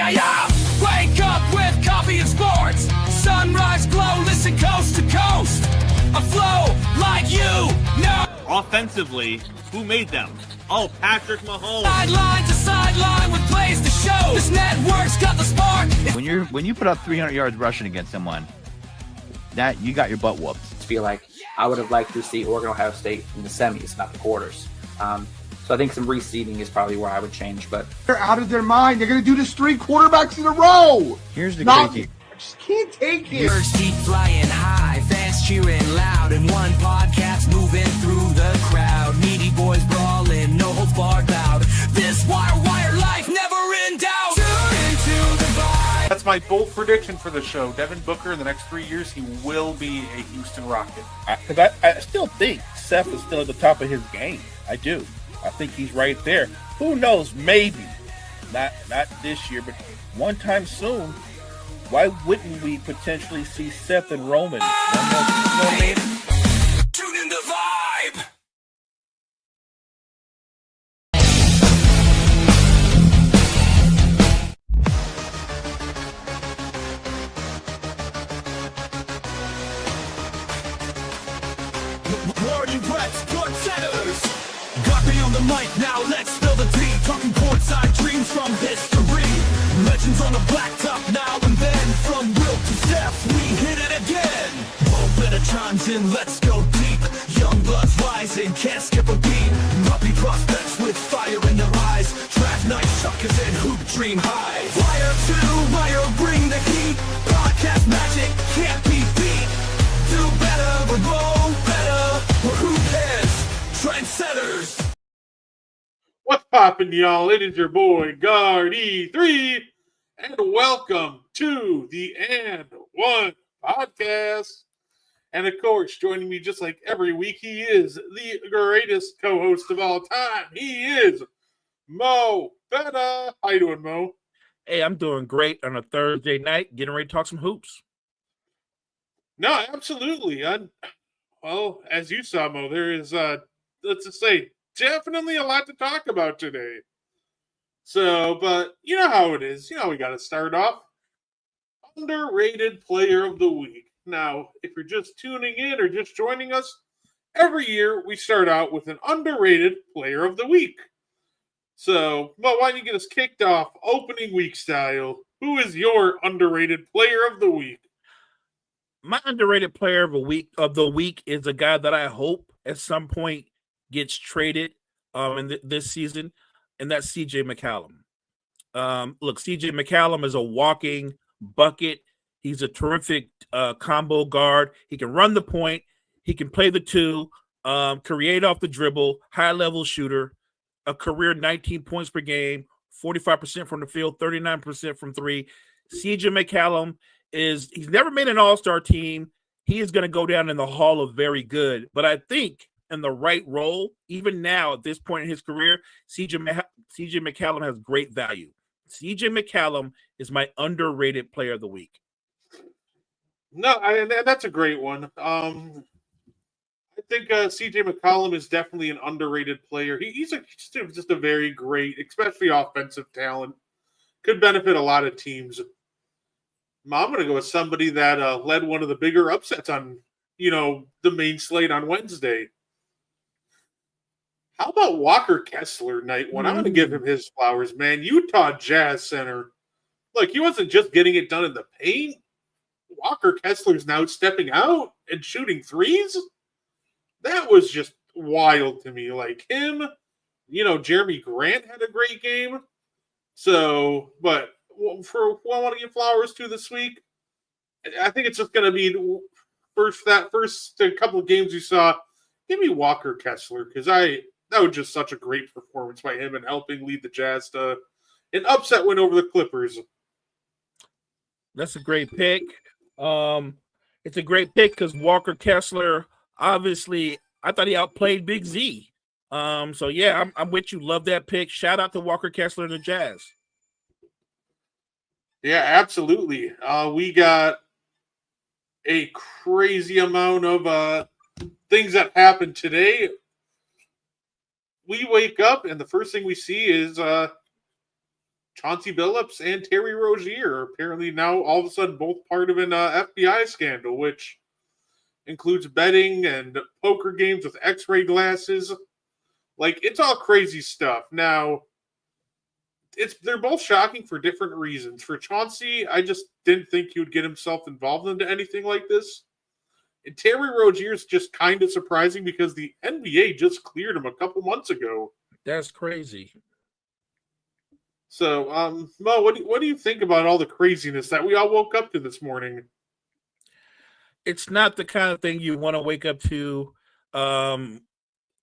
Yeah. Wake up with coffee and sports. Sunrise glow, listen coast to coast. A flow like you know. Offensively, who made them? Oh, Patrick Mahomes. Sideline to sideline with plays to show. This network's got the spark. When you put up 300 yards rushing against someone, that you got your butt whooped. I feel like I would have liked to see Oregon Ohio State in the semis, not the quarters. So I think some reseeding is probably where I would change. But they're out of their mind. They're going to do this 3 quarterbacks in a row. Here's the crazy. I just can't take it. Birds keep flying high, fans cheering loud, and one podcast moving through the crowd. Needy boys brawling, no holds barred loud. This wire life never in doubt. Tune into the vibe. That's my bold prediction for the show. Devin Booker, in the next 3 years, he will be a Houston Rocket. Because I still think Seth is still at the top of his game. I do. I think he's right there. Who knows? Maybe. Not this year, but one time soon. Why wouldn't we potentially see Seth and Roman? Tune in the vibe. Morning Reds, good centers. Got me on the mic now, let's spill the tea. Talking courtside dreams from history. Legends on the blacktop now and then. From Will to Steph, we hit it again. Better chimes in, let's go deep. Young bloods rising, can't skip a beat. Puppy prospects with fire in their eyes. Draft night suckers and hoop dream high. Wire to wire, bring the heat. Podcast magic can't be beat. Do better, we're go better. We're who cares? Trendsetters. What's poppin', y'all? It is your boy, Gardi3, and welcome to the And One Podcast. And of course, joining me just like every week, he is the greatest co-host of all time. He is Mo Betta. How you doing, Mo? Hey, I'm doing great on a Thursday night, getting ready to talk some hoops. No, absolutely. Well, as you saw, Mo, there is, let's just say, definitely a lot to talk about today. So, but you know how it is. You know, we got to start off. Underrated player of the week. Now, if you're just tuning in or just joining us, every year we start out with an underrated player of the week. So, Mo, why don't you get us kicked off opening week style? Who is your underrated player of the week? My underrated player of the week is a guy that I hope at some point gets traded in this season, and that's CJ McCollum. Look, CJ McCollum is a walking bucket. He's a terrific combo guard. He can run the point. He can play the two, create off the dribble, high-level shooter, a career 19 points per game, 45% from the field, 39% from three. CJ McCollum he's never made an all-star team. He is going to go down in the Hall of Very Good. But I think in the right role, even now at this point in his career, CJ McCollum has great value. CJ McCollum is my underrated player of the week. No, and that's a great one. I think CJ McCollum is definitely an underrated player. He's just a very great, especially offensive talent. Could benefit a lot of teams. I'm going to go with somebody that led one of the bigger upsets on, the main slate on Wednesday. How about Walker Kessler, night one? I'm going to give him his flowers, man. Utah Jazz center. Look, he wasn't just getting it done in the paint. Walker Kessler's now stepping out and shooting threes. That was just wild to me. Like him, Jeremy Grant had a great game. So, but for who I want to give flowers to this week, I think it's just going to be that first couple of games you saw. Give me Walker Kessler because that was just such a great performance by him and helping lead the Jazz to an upset win over the Clippers. That's a great pick. It's a great pick because Walker Kessler, obviously, I thought he outplayed Big Z. So yeah, I'm with you. Love that pick. Shout out to Walker Kessler and the Jazz. Yeah, absolutely. We got a crazy amount of things that happened today. We wake up and the first thing we see is Chauncey Billups and Terry Rozier are apparently now all of a sudden both part of an FBI scandal, which includes betting and poker games with X-ray glasses. Like, it's all crazy stuff. Now, they're both shocking for different reasons. For Chauncey, I just didn't think he would get himself involved into anything like this. And Terry Rozier is just kind of surprising because the NBA just cleared him a couple months ago. That's crazy. So, Mo, what do you think about all the craziness that we all woke up to this morning? It's not the kind of thing you want to wake up to,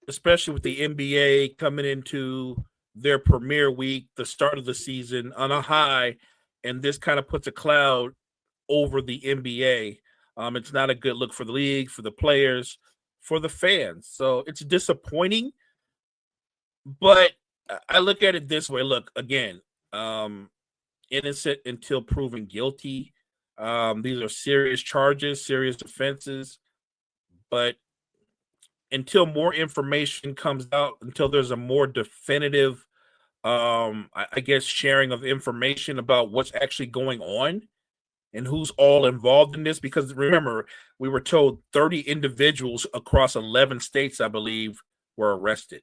especially with the NBA coming into their premiere week, the start of the season on a high, and this kind of puts a cloud over the NBA. It's not a good look for the league, for the players, for the fans. So it's disappointing, but I look at it this way. Look, again, innocent until proven guilty. These are serious charges, serious offenses, but until more information comes out, until there's a more definitive, I guess, sharing of information about what's actually going on and who's all involved in this. Because remember, we were told 30 individuals across 11 states, I believe, were arrested.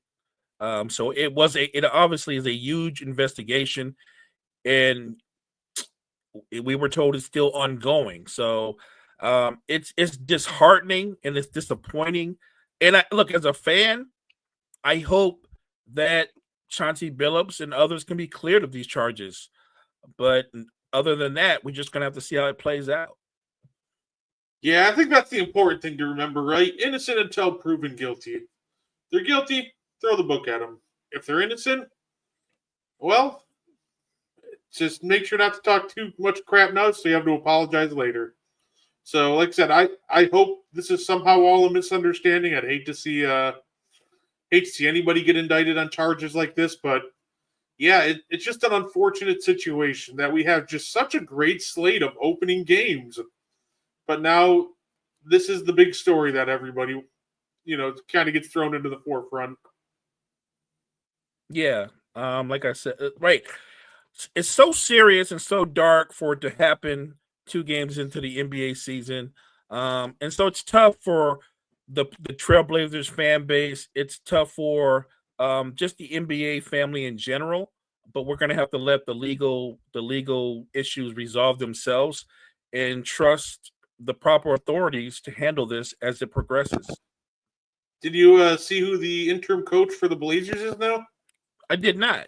So it obviously is a huge investigation, and we were told it's still ongoing. So it's disheartening and it's disappointing. And look, as a fan, I hope that Chauncey Billups and others can be cleared of these charges. But other than that, we're just going to have to see how it plays out. Yeah, I think that's the important thing to remember, right? Innocent until proven guilty. They're guilty, throw the book at them. If they're innocent, well, just make sure not to talk too much crap now so you have to apologize later. So, like I said, I hope this is somehow all a misunderstanding. I'd hate to see anybody get indicted on charges like this, but yeah, it's just an unfortunate situation that we have just such a great slate of opening games. But now this is the big story that everybody, kind of gets thrown into the forefront. Yeah, like I said, right. It's so serious and so dark for it to happen 2 games into the NBA season. And so it's tough for the Trailblazers fan base. It's tough for just the NBA family in general, but we're going to have to let the legal issues resolve themselves and trust the proper authorities to handle this as it progresses. Did you see who the interim coach for the Blazers is now? I did not.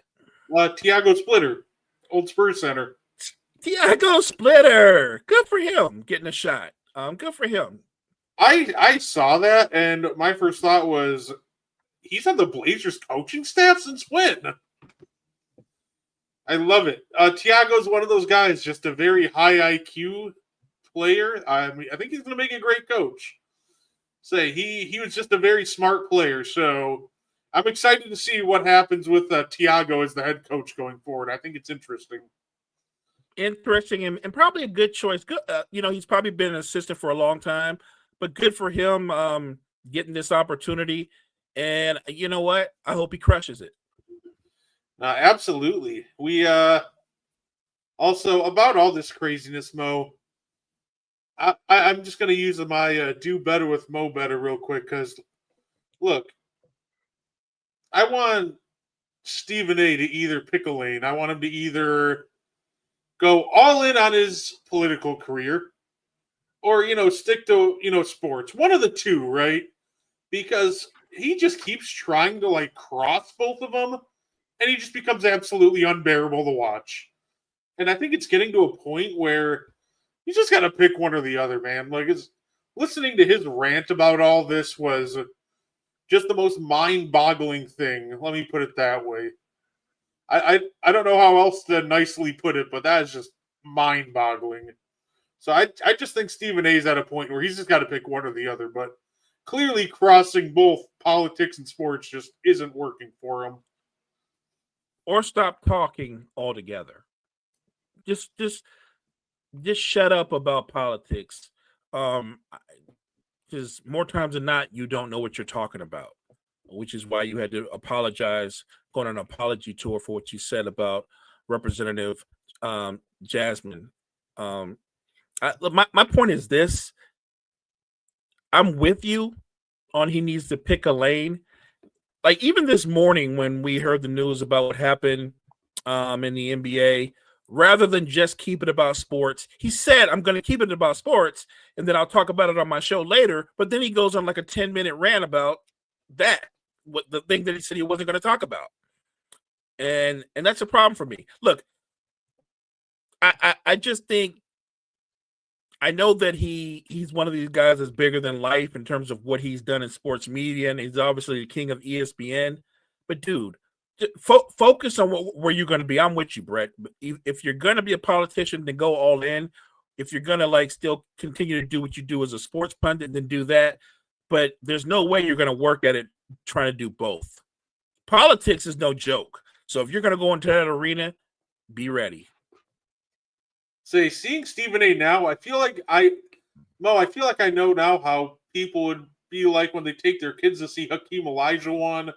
Tiago Splitter, old Spurs center. Tiago Splitter, good for him getting a shot. Good for him. I saw that, and my first thought was, he's on the Blazers coaching staff since when? I love it. Tiago's one of those guys, just a very high IQ player. I mean, I think he's going to make a great coach. He was just a very smart player, so I'm excited to see what happens with Tiago as the head coach going forward. I think it's interesting. Interesting and probably a good choice. Good, he's probably been an assistant for a long time, but good for him getting this opportunity. And you know what? I hope he crushes it. Absolutely. We also, about all this craziness, Mo, I'm just going to use my do better with Mo better real quick because, look, I want Stephen A. to either pick a lane. I want him to either go all in on his political career or, stick to, sports. One of the two, right? Because he just keeps trying to, cross both of them, and he just becomes absolutely unbearable to watch. And I think it's getting to a point where you just got to pick one or the other, man. Listening to his rant about all this was just the most mind-boggling thing. Let me put it that way. I don't know how else to nicely put it, but that is just mind-boggling. So I just think Stephen A. is at a point where he's just got to pick one or the other. But clearly crossing both politics and sports just isn't working for him. Or stop talking altogether. Just shut up about politics. Because more times than not, you don't know what you're talking about, which is why you had to apologize, go on an apology tour for what you said about Representative Jasmine. My point is this: I'm with you on he needs to pick a lane. Like even this morning when we heard the news about what happened in the NBA, rather than just keep it about sports, he said, I'm going to keep it about sports and then I'll talk about it on my show later. But then he goes on like a 10-minute rant about that, what the thing that he said he wasn't going to talk about. And that's a problem for me. Look, I just think I know that he's one of these guys that's bigger than life in terms of what he's done in sports media, and he's obviously the king of ESPN. But dude, focus on where you're going to be. I'm with you, Brett. But if you're going to be a politician, then go all in. If you're going to like still continue to do what you do as a sports pundit, then do that. But there's no way you're going to work at it trying to do both. Politics is no joke. So if you're going to go into that arena, be ready. Say, seeing Stephen A. now, I feel like I know now how people would be like when they take their kids to see Hakeem Olajuwon,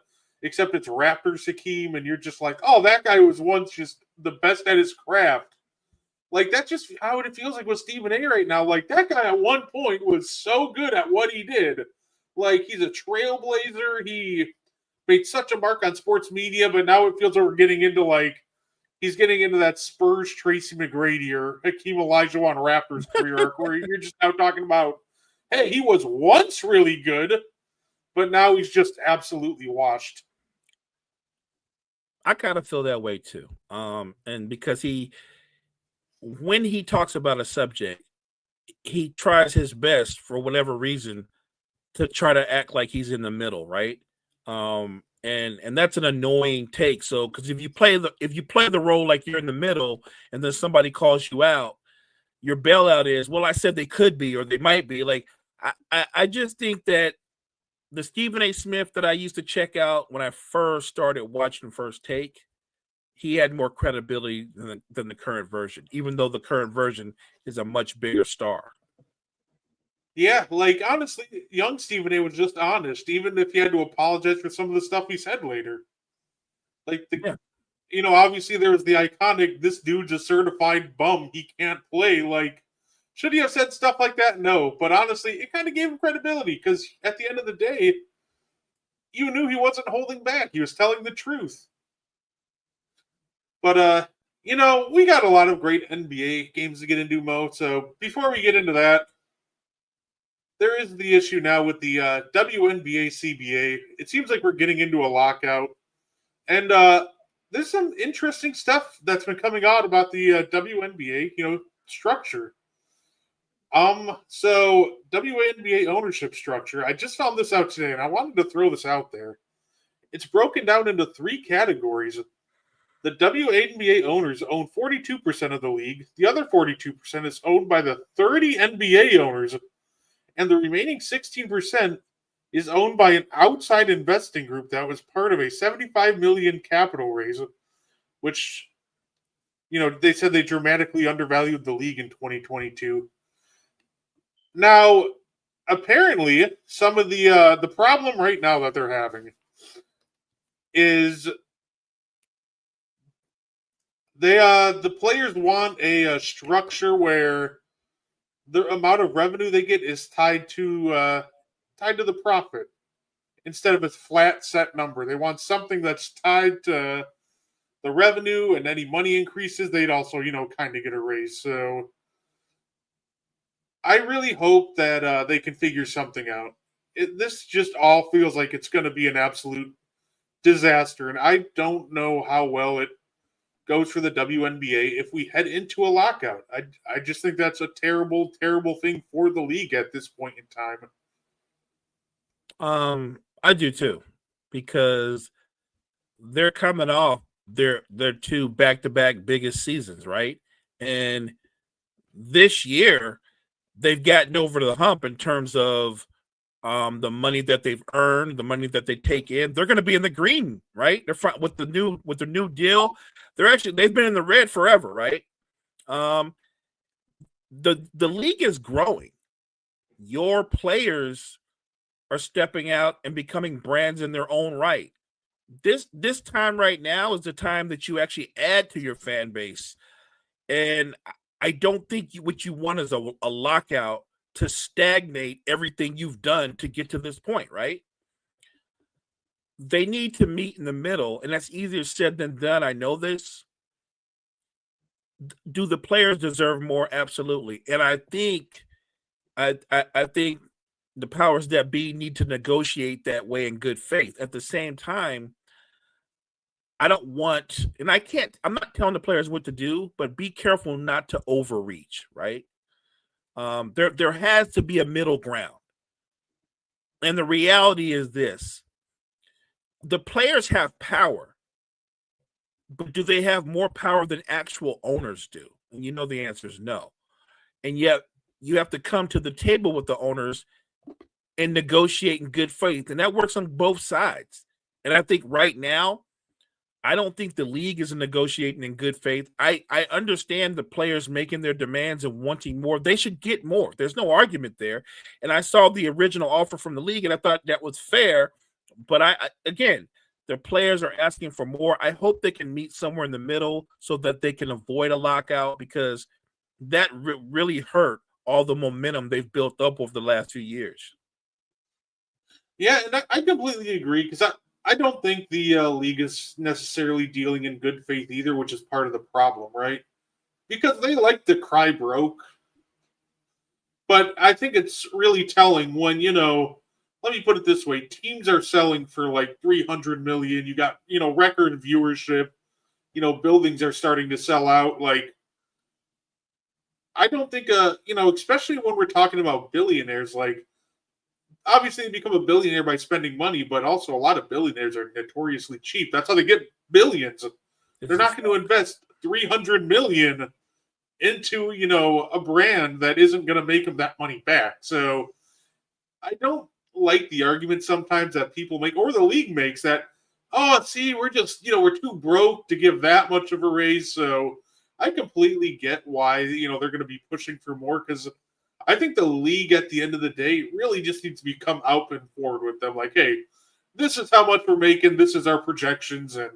except it's Raptors Hakeem, and you're just like, oh, that guy was once just the best at his craft. Like, that's just how it feels like with Stephen A. right now. Like, that guy at one point was so good at what he did. Like, he's a trailblazer. He made such a mark on sports media, but now it feels like we're getting into, like, he's getting into that Spurs Tracy McGrady or Hakeem Olajuwon Raptors career arc where you're just now talking about, hey, he was once really good, but now he's just absolutely washed. I kind of feel that way too. And because when he talks about a subject, he tries his best for whatever reason to try to act like he's in the middle, right? And that's an annoying take. So because if you play the role like you're in the middle and then somebody calls you out, your bailout is, well, I said they could be or they might be. Like I just think that the Stephen A. Smith that I used to check out when I first started watching First Take, he had more credibility than the current version, even though the current version is a much bigger star. Yeah, like, honestly, young Stephen A. was just honest, even if he had to apologize for some of the stuff he said later. Like, obviously there was the iconic, this dude's a certified bum, he can't play. Like, should he have said stuff like that? No. But honestly, it kind of gave him credibility, because at the end of the day, you knew he wasn't holding back. He was telling the truth. But, we got a lot of great NBA games to get into, Mo. So before we get into that, there is the issue now with the WNBA CBA. It seems like we're getting into a lockout. And there's some interesting stuff that's been coming out about the WNBA, structure. So WNBA ownership structure, I just found this out today, and I wanted to throw this out there. It's broken down into 3 categories. The WNBA owners own 42% of the league. The other 42% is owned by the 30 NBA owners. And the remaining 16% is owned by an outside investing group that was part of a $75 million capital raise, which, they said they dramatically undervalued the league in 2022. Now, apparently, some of the problem right now that they're having is the players want a structure where the amount of revenue they get is tied to the profit instead of a flat set number. They want something that's tied to the revenue, and any money increases, they'd also, kind of get a raise. So I really hope that they can figure something out. This just all feels like it's going to be an absolute disaster, and I don't know how well it goes for the WNBA if we head into a lockout. I just think that's a terrible, terrible thing for the league at this point in time. I do too, because they're coming off their 2 back-to-back biggest seasons, right? And this year they've gotten over the hump in terms of the money that they've earned, the money that they take in. They're going to be in the green, right? They're with the new deal. They've been in the red forever, right? The league is growing. your players are stepping out and becoming brands in their own right. This time right now is the time that you actually add to your fan base. And I don't think what you want is a lockout to stagnate everything you've done to get to this point, right? They need to meet in the middle, and that's easier said than done. I know this. Do the players deserve more? Absolutely. And I think I think the powers that be need to negotiate that way in good faith. At the same time, I don't want, and I'm not telling the players what to do, but be careful not to overreach, right? There has to be a middle ground. And the reality is this: the players have power, but do they have more power than actual owners do? And you know the answer is no. And yet you have to come to the table with the owners and negotiate in good faith. And that works on both sides. And I think right now, I don't think the league is negotiating in good faith. I understand the players making their demands and wanting more. They should get more. There's no argument there. And I saw the original offer from the league, and I thought that was fair. But again, the players are asking for more. I hope they can meet somewhere in the middle so that they can avoid a lockout, because that really hurt all the momentum they've built up over the last few years. Yeah, and I completely agree, because I don't think the league is necessarily dealing in good faith either, which is part of the problem, right? Because they like to cry broke. But I think it's really telling when, let me put it this way, teams are selling for like 300 million. You got, record viewership, buildings are starting to sell out. Like, I don't think, especially when we're talking about billionaires, like, obviously they become a billionaire by spending money, but also a lot of billionaires are notoriously cheap. That's how they get billions. They're not going to invest 300 million into, a brand that isn't going to make them that money back. So I don't like the argument sometimes that people make, or the league makes, that, oh, see, we're just, we're too broke to give that much of a raise. So I completely get why, they're going to be pushing for more, because I think the league at the end of the day really just needs to become open forward with them. Like, hey, this is how much we're making. This is our projections. And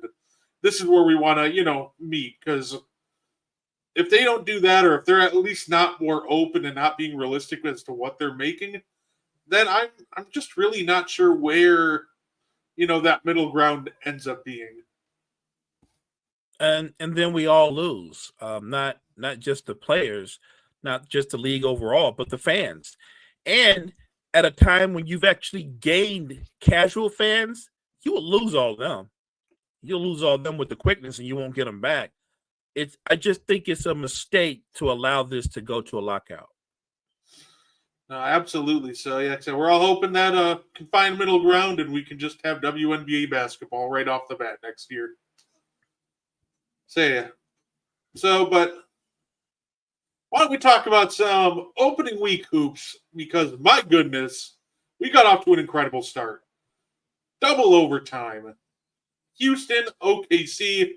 this is where we want to, meet. Because if they don't do that, or if they're at least not more open and not being realistic as to what they're making, then I'm just really not sure where, that middle ground ends up being. And then we all lose. Not just the players, not just the league overall, but the fans. And at a time when you've actually gained casual fans, you will lose all of them. You'll lose all of them with the quickness, and you won't get them back. I just think it's a mistake to allow this to go to a lockout. No, absolutely. So, yeah, so we're all hoping that can find middle ground, and we can just have WNBA basketball right off the bat next year. So, yeah. So, but why don't we talk about some opening week hoops? Because, my goodness, we got off to an incredible start. Double overtime. Houston, OKC.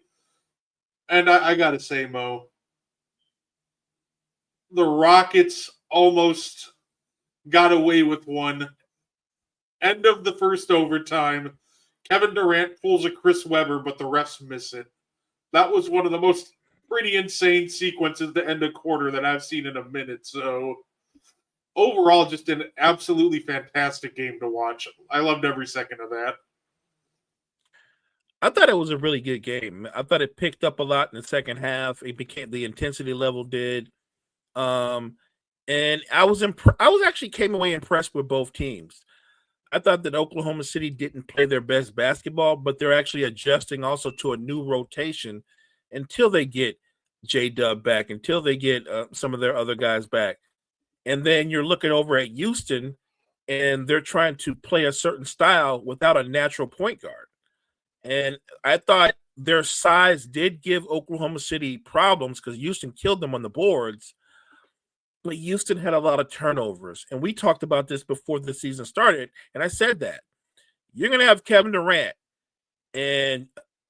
And I got to say, Mo, the Rockets almost got away with one. End of the first overtime. Kevin Durant pulls a Chris Webber, but the refs miss it. That was one of the most pretty insane sequences to end a quarter that I've seen in a minute. So overall, just an absolutely fantastic game to watch. I loved every second of that. I thought it was a really good game. I thought it picked up a lot in the second half. It became, the intensity level did. And I was actually came away impressed with both teams. I thought that Oklahoma City didn't play their best basketball, but they're actually adjusting also to a new rotation until they get J-Dub back, until they get some of their other guys back. And then you're looking over at Houston, and they're trying to play a certain style without a natural point guard. And I thought their size did give Oklahoma City problems, because Houston killed them on the boards. But Houston had a lot of turnovers. And we talked about this before the season started, and I said that. You're going to have Kevin Durant and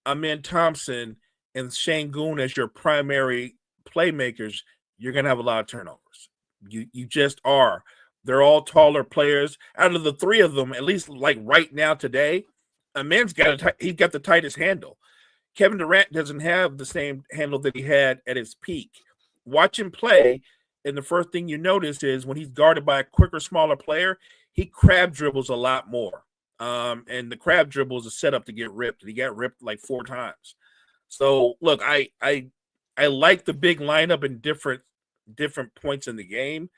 Amen Thompson and Şengün as your primary playmakers. You're going to have a lot of turnovers. You just are. They're all taller players. Out of the three of them, at least like right now today, Amen's he's got the tightest handle. Kevin Durant doesn't have the same handle that he had at his peak. Watch him play, and the first thing you notice is when he's guarded by a quicker, smaller player, he crab dribbles a lot more. And the crab dribble is a setup to get ripped, and he got ripped like 4 times. So look, I like the big lineup in different points in the game.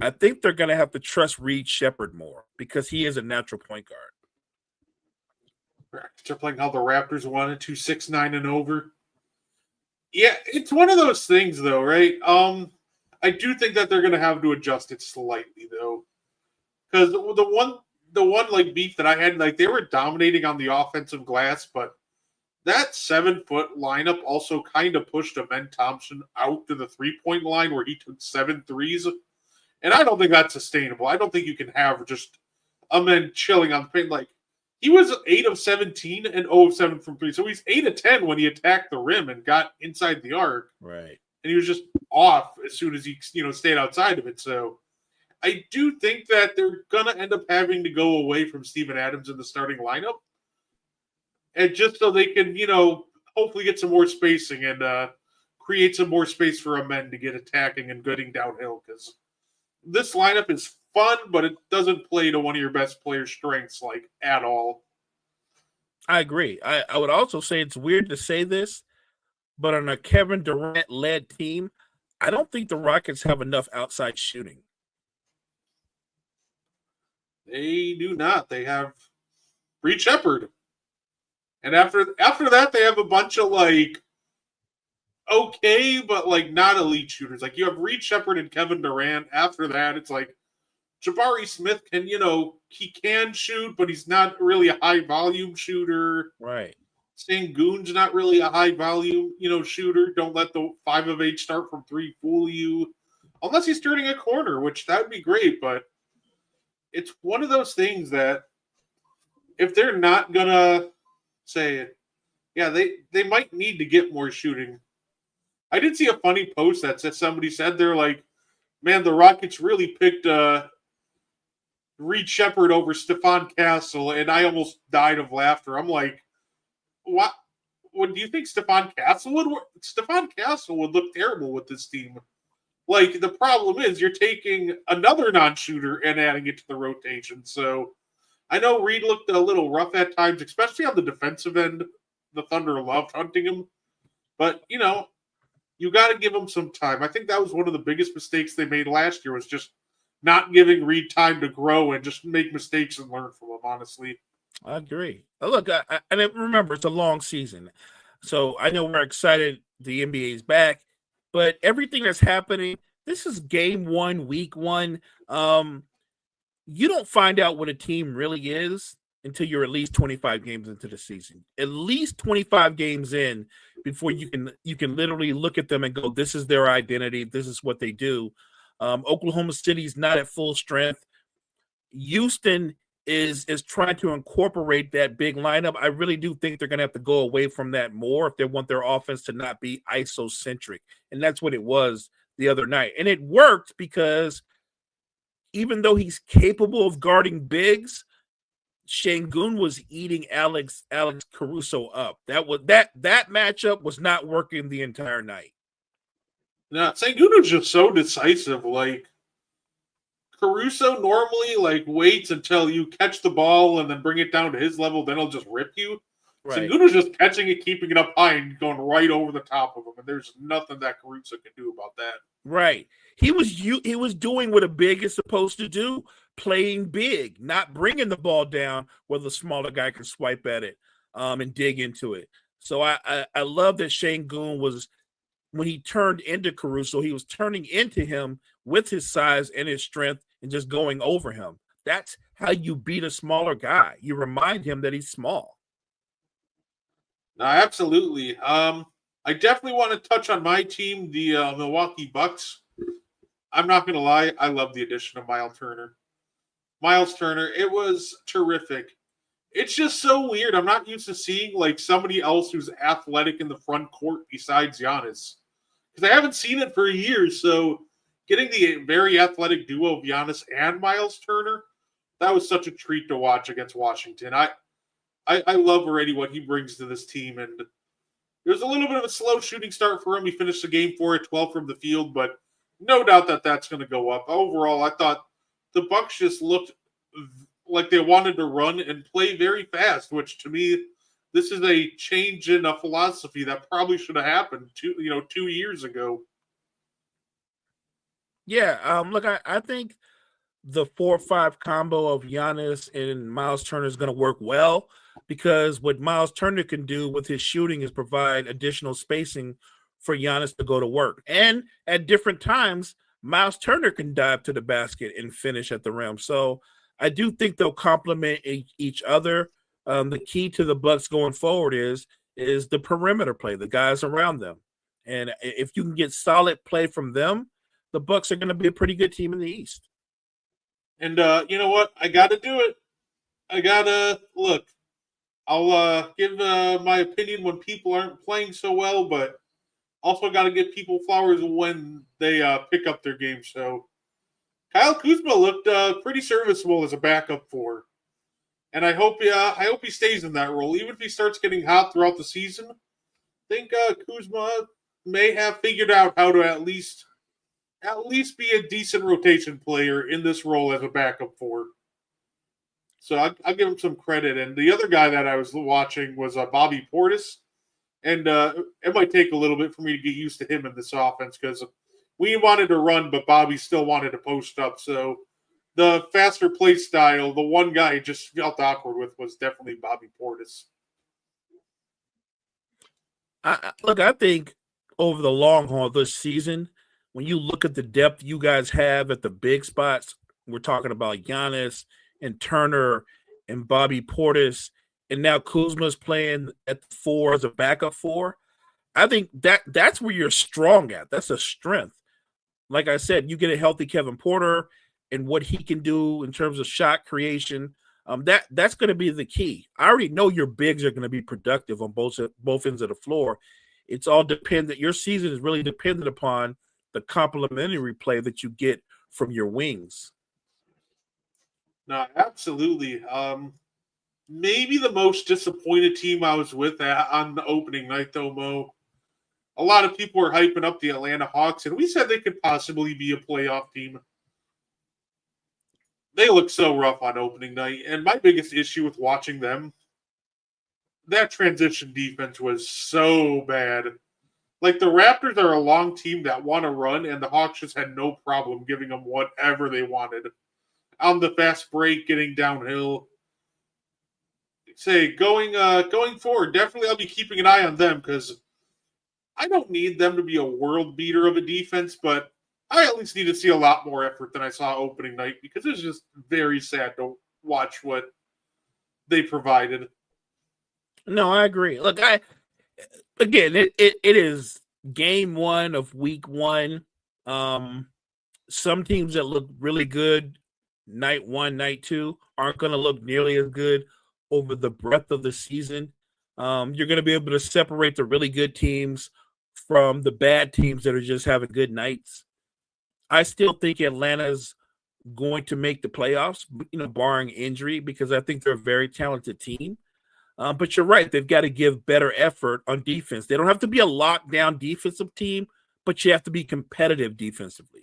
I think they're going to have to trust Reed Shepherd more because he is a natural point guard. They're playing how the Raptors wanted to, 6'9" and over. Yeah, it's one of those things, though, right? I do think that they're going to have to adjust it slightly, though, because the one like beef that I had, like they were dominating on the offensive glass, but that 7-foot lineup also kind of pushed Amen Thompson out to the 3-point line where he took 7 threes. And I don't think that's sustainable. I don't think you can have just Amen chilling on the paint. Like, he was 8 of 17 and 0 of 7 from 3. So he's 8 of 10 when he attacked the rim and got inside the arc. Right. And he was just off as soon as he, stayed outside of it. So I do think that they're going to end up having to go away from Steven Adams in the starting lineup. And just so they can, hopefully get some more spacing and create some more space for Amen to get attacking and getting downhill. Because this lineup is fun, but it doesn't play to one of your best players' strengths, like, at all. I agree. I would also say it's weird to say this, but on a Kevin Durant-led team, I don't think the Rockets have enough outside shooting. They do not. They have Reed Shepherd. And after that, they have a bunch of, like, okay, but, like, not elite shooters. Like, you have Reed Shepherd and Kevin Durant. After that, it's like Jabari Smith can, he can shoot, but he's not really a high-volume shooter. Right. Sengun's not really a high-volume, shooter. Don't let the 5 of 8 start from 3 fool you. Unless he's turning a corner, which that would be great, but it's one of those things that if they're not going to say, yeah, they might need to get more shooting. I did see a funny post that somebody said they're like, man, the Rockets really picked Reed Shepherd over Stephon Castle, and I almost died of laughter. I'm like, what do you think Stephon Castle would work? Stephon Castle would look terrible with this team. Like, the problem is you're taking another non-shooter and adding it to the rotation. So I know Reed looked a little rough at times, especially on the defensive end. The Thunder loved hunting him. But, you got to give him some time. I think that was one of the biggest mistakes they made last year was just not giving Reed time to grow and just make mistakes and learn from him, honestly. I agree. Look, and remember, it's a long season. So I know we're excited the NBA is back, but everything that's happening, this is game 1, week 1. You don't find out what a team really is until you're at least 25 games into the season. At least 25 games in before you can literally look at them and go, this is their identity. This is what they do. Oklahoma City's not at full strength. Houston is trying to incorporate that big lineup. I really do think they're going to have to go away from that more if they want their offense to not be isocentric. And that's what it was the other night. And it worked because even though he's capable of guarding bigs, Sengun was eating Alex Caruso up. That matchup was not working the entire night. No, Sengun was just so decisive. Like, Caruso normally, like, waits until you catch the ball and then bring it down to his level, then he'll just rip you. Right. Sengun was just catching it, keeping it up high, and going right over the top of him. And there's nothing that Caruso can do about that. Right. He was doing what a big is supposed to do, playing big, not bringing the ball down where the smaller guy can swipe at it and dig into it. So I love that Sengun was, when he turned into Caruso, he was turning into him with his size and his strength and just going over him. That's how you beat a smaller guy. You remind him that he's small. No, absolutely. I definitely want to touch on my team, the Milwaukee Bucks. I'm not going to lie. I love the addition of Miles Turner. It was terrific. It's just so weird. I'm not used to seeing like somebody else who's athletic in the front court besides Giannis. Because I haven't seen it for years. So getting the very athletic duo of Giannis and Miles Turner, that was such a treat to watch against Washington. I love already what he brings to this team, and it was a little bit of a slow shooting start for him. He finished the game 4 at 12 from the field, but no doubt that that's going to go up. Overall, I thought the Bucks just looked like they wanted to run and play very fast, which to me, this is a change in a philosophy that probably should have happened 2 years ago. Yeah, look, I think the 4-5 combo of Giannis and Miles Turner is going to work well because what Miles Turner can do with his shooting is provide additional spacing for Giannis to go to work. And at different times, Miles Turner can dive to the basket and finish at the rim. So I do think they'll complement each other. The key to the Bucks going forward is the perimeter play, the guys around them. And if you can get solid play from them, the Bucks are going to be a pretty good team in the East. And you know what? I got to do it. I got to look. I'll give my opinion when people aren't playing so well, but also got to give people flowers when they pick up their game. So Kyle Kuzma looked pretty serviceable as a backup for, and I hope he stays in that role. Even if he starts getting hot throughout the season, I think Kuzma may have figured out how to at least be a decent rotation player in this role as a backup for. So I'll give him some credit. And the other guy that I was watching was Bobby Portis. And it might take a little bit for me to get used to him in this offense because we wanted to run, but Bobby still wanted to post up. So the faster play style, the one guy I just felt awkward with was definitely Bobby Portis. I think over the long haul this season, when you look at the depth you guys have at the big spots, we're talking about Giannis and Turner and Bobby Portis, and now Kuzma's playing at 4 as a backup 4. I think that's where you're strong at. That's a strength. Like I said, you get a healthy Kevin Porter and what he can do in terms of shot creation. That's going to be the key. I already know your bigs are going to be productive on both ends of the floor. It's all dependent. Your season is really dependent upon the complementary play that you get from your wings. No, absolutely. Maybe the most disappointed team I was with on the opening night, though, Mo. A lot of people were hyping up the Atlanta Hawks, and we said they could possibly be a playoff team. They look so rough on opening night, and my biggest issue with watching them, that transition defense was so bad. Like, the Raptors are a long team that want to run, and the Hawks just had no problem giving them whatever they wanted. On the fast break, getting downhill. Say, going forward, definitely I'll be keeping an eye on them because I don't need them to be a world beater of a defense, but I at least need to see a lot more effort than I saw opening night because it's just very sad to watch what they provided. No, I agree. Look, it is game 1 of week 1. Some teams that look really good night 1, night 2 aren't going to look nearly as good over the breadth of the season. You're going to be able to separate the really good teams from the bad teams that are just having good nights. I still think Atlanta's going to make the playoffs, barring injury, because I think they're a very talented team. But you're right. They've got to give better effort on defense. They don't have to be a lockdown defensive team, but you have to be competitive defensively.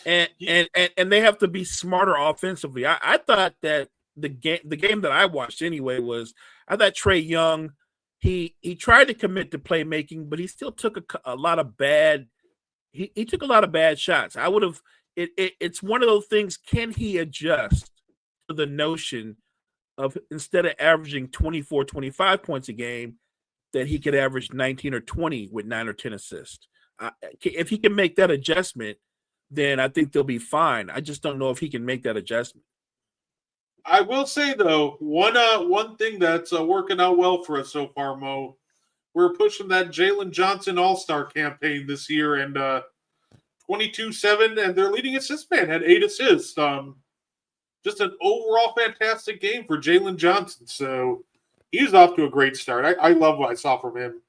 And they have to be smarter offensively. I thought that the game that I watched anyway I thought Trae Young, he tried to commit to playmaking, but he still took a lot of bad he took a lot of bad shots. I would have it's one of those things, can he adjust to the notion of instead of averaging 24, 25 points a game, that he could average 19 or 20 with 9 or 10 assists. If he can make that adjustment, then I think they'll be fine. I just don't know if he can make that adjustment. I will say, though, one thing that's working out well for us so far, Mo, we're pushing that Jalen Johnson All-Star campaign this year, and 22-7, and their leading assist man had 8 assists. Just an overall fantastic game for Jalen Johnson. So he's off to a great start. I love what I saw from him.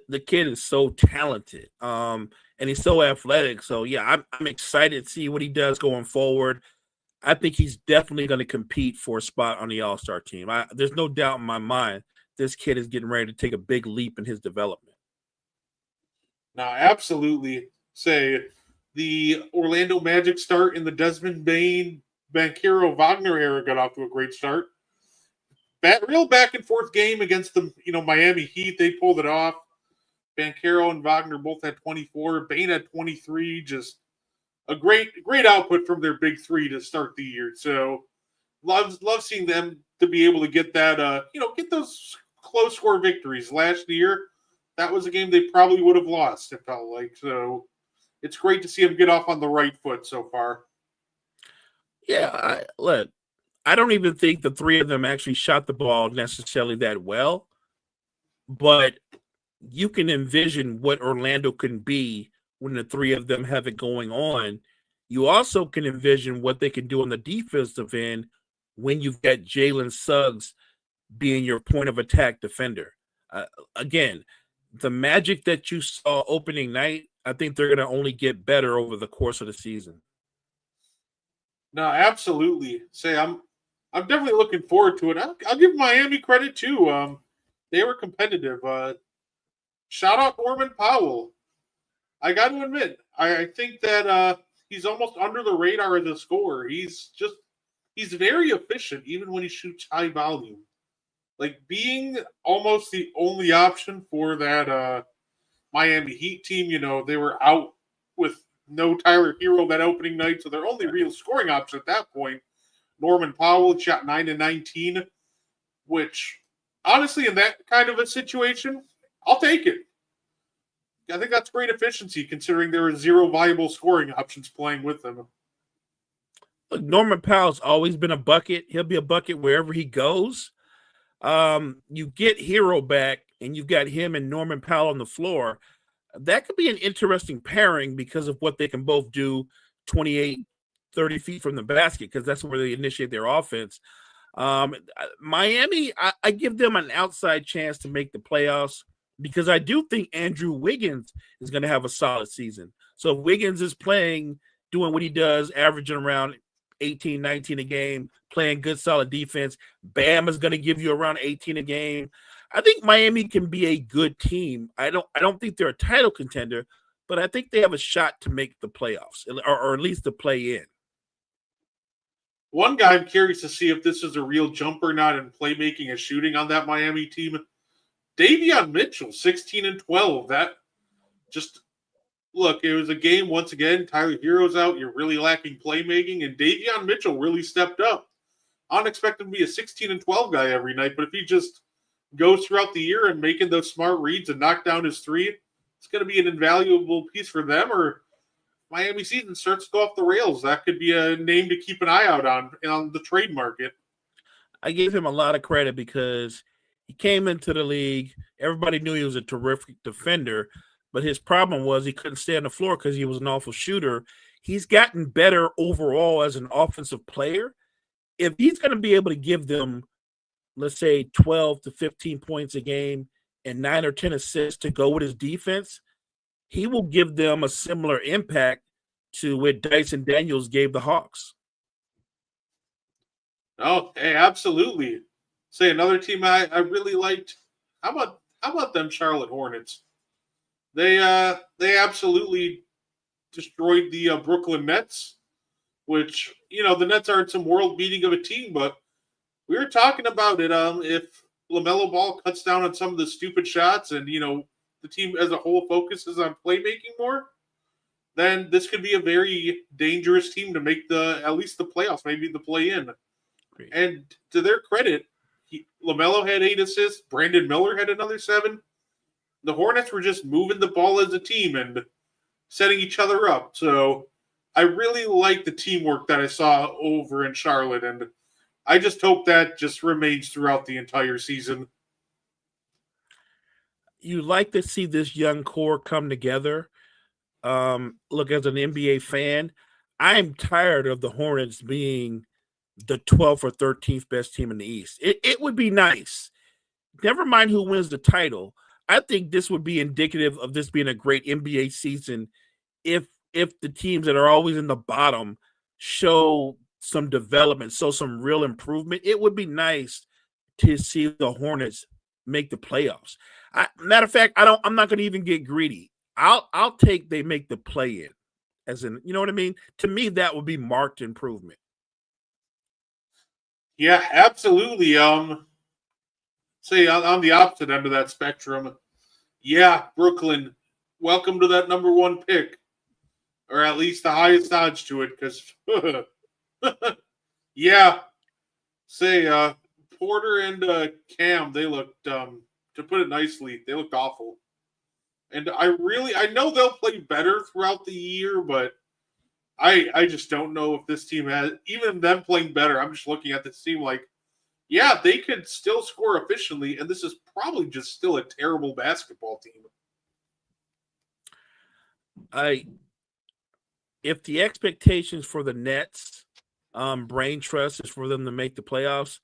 The kid is so talented. and he's so athletic. So yeah, I'm excited to see what he does going forward. I think he's definitely going to compete for a spot on the All-Star team. There's no doubt in my mind this kid is getting ready to take a big leap in his development. Now, absolutely. Say the Orlando Magic start in the Desmond Bain, Banchero, Wagner era got off to a great start. Real back and forth game against the Miami Heat. They pulled it off. Banchero and Wagner both had 24. Bain had 23. Just a great output from their big three to start the year. So love seeing them to be able to get that get those close score victories. Last year, that was a game they probably would have lost, it felt like. So it's great to see them get off on the right foot so far. Yeah, I don't even think the three of them actually shot the ball necessarily that well, but you can envision what Orlando can be when the three of them have it going on. You also can envision what they can do on the defensive end when you've got Jalen Suggs being your point of attack defender. Again, the Magic that you saw opening night, I think they're going to only get better over the course of the season. No, absolutely. I'm definitely looking forward to it. I'll give Miami credit too. They were competitive. Shout out Norman Powell. I got to admit, I think that he's almost under the radar as a scorer. He's very efficient, even when he shoots high volume. Like being almost the only option for that Miami Heat team. They were out with no Tyler Hero that opening night, so their only real scoring option at that point. Norman Powell shot 9 and 19, which honestly, in that kind of a situation, I'll take it. I think that's great efficiency considering there are zero viable scoring options playing with them. Look, Norman Powell's always been a bucket. He'll be a bucket wherever he goes. You get Hero back, and you've got him and Norman Powell on the floor. That could be an interesting pairing because of what they can both do 28, 30 feet from the basket, because that's where they initiate their offense. Miami, I give them an outside chance to make the playoffs because I do think Andrew Wiggins is going to have a solid season. So if Wiggins is playing, doing what he does, averaging around 18, 19 a game, playing good, solid defense, Bam is going to give you around 18 a game. I think Miami can be a good team. I don't think they're a title contender, but I think they have a shot to make the playoffs or at least to play in. One guy I'm curious to see if this is a real jump or not in playmaking and shooting on that Miami team. Davion Mitchell, 16 and 12. That just look, it was a game once again. Tyler Hero's out. You're really lacking playmaking, and Davion Mitchell really stepped up. I don't expect him to be a 16 and 12 guy every night, but if he just goes throughout the year and making those smart reads and knock down his three, it's going to be an invaluable piece for them. Or Miami season starts to go off the rails. That could be a name to keep an eye out on the trade market. I gave him a lot of credit because he came into the league. Everybody knew he was a terrific defender, but his problem was he couldn't stay on the floor because he was an awful shooter. He's gotten better overall as an offensive player. If he's going to be able to give them, let's say, 12 to 15 points a game and 9 or 10 assists to go with his defense, he will give them a similar impact to what Dyson Daniels gave the Hawks. Oh, hey, absolutely. Say another team I really liked. How about them Charlotte Hornets? They absolutely destroyed the Brooklyn Nets, which the Nets aren't some world beating of a team, but we were talking about it. If LaMelo Ball cuts down on some of the stupid shots and the team as a whole focuses on playmaking more, then this could be a very dangerous team to make at least the playoffs, maybe the play-in. Great. And to their credit, LaMelo had 8 assists. Brandon Miller had another 7. The Hornets were just moving the ball as a team and setting each other up. So I really like the teamwork that I saw over in Charlotte, and I just hope that just remains throughout the entire season. You like to see this young core come together. Look, as an NBA fan, I'm tired of the Hornets being the 12th or 13th best team in the East. It would be nice. Never mind who wins the title. I think this would be indicative of this being a great NBA season if the teams that are always in the bottom show some development, show some real improvement, it would be nice to see the Hornets make the playoffs. Matter of fact, I'm not going to even get greedy. I'll take they make the play in, as in, you know what I mean? To me, that would be marked improvement. Yeah, absolutely. Say on the opposite end of that spectrum, yeah, Brooklyn, welcome to that number one pick, or at least the highest odds to it, because yeah, say Porter and Cam, they looked to put it nicely, they looked awful. And I know they'll play better throughout the year, but I just don't know if this team has, even them playing better. I'm just looking at this team like, yeah, they could still score efficiently, and this is probably just still a terrible basketball team. If the expectations for the Nets, brain trust is for them to make the playoffs,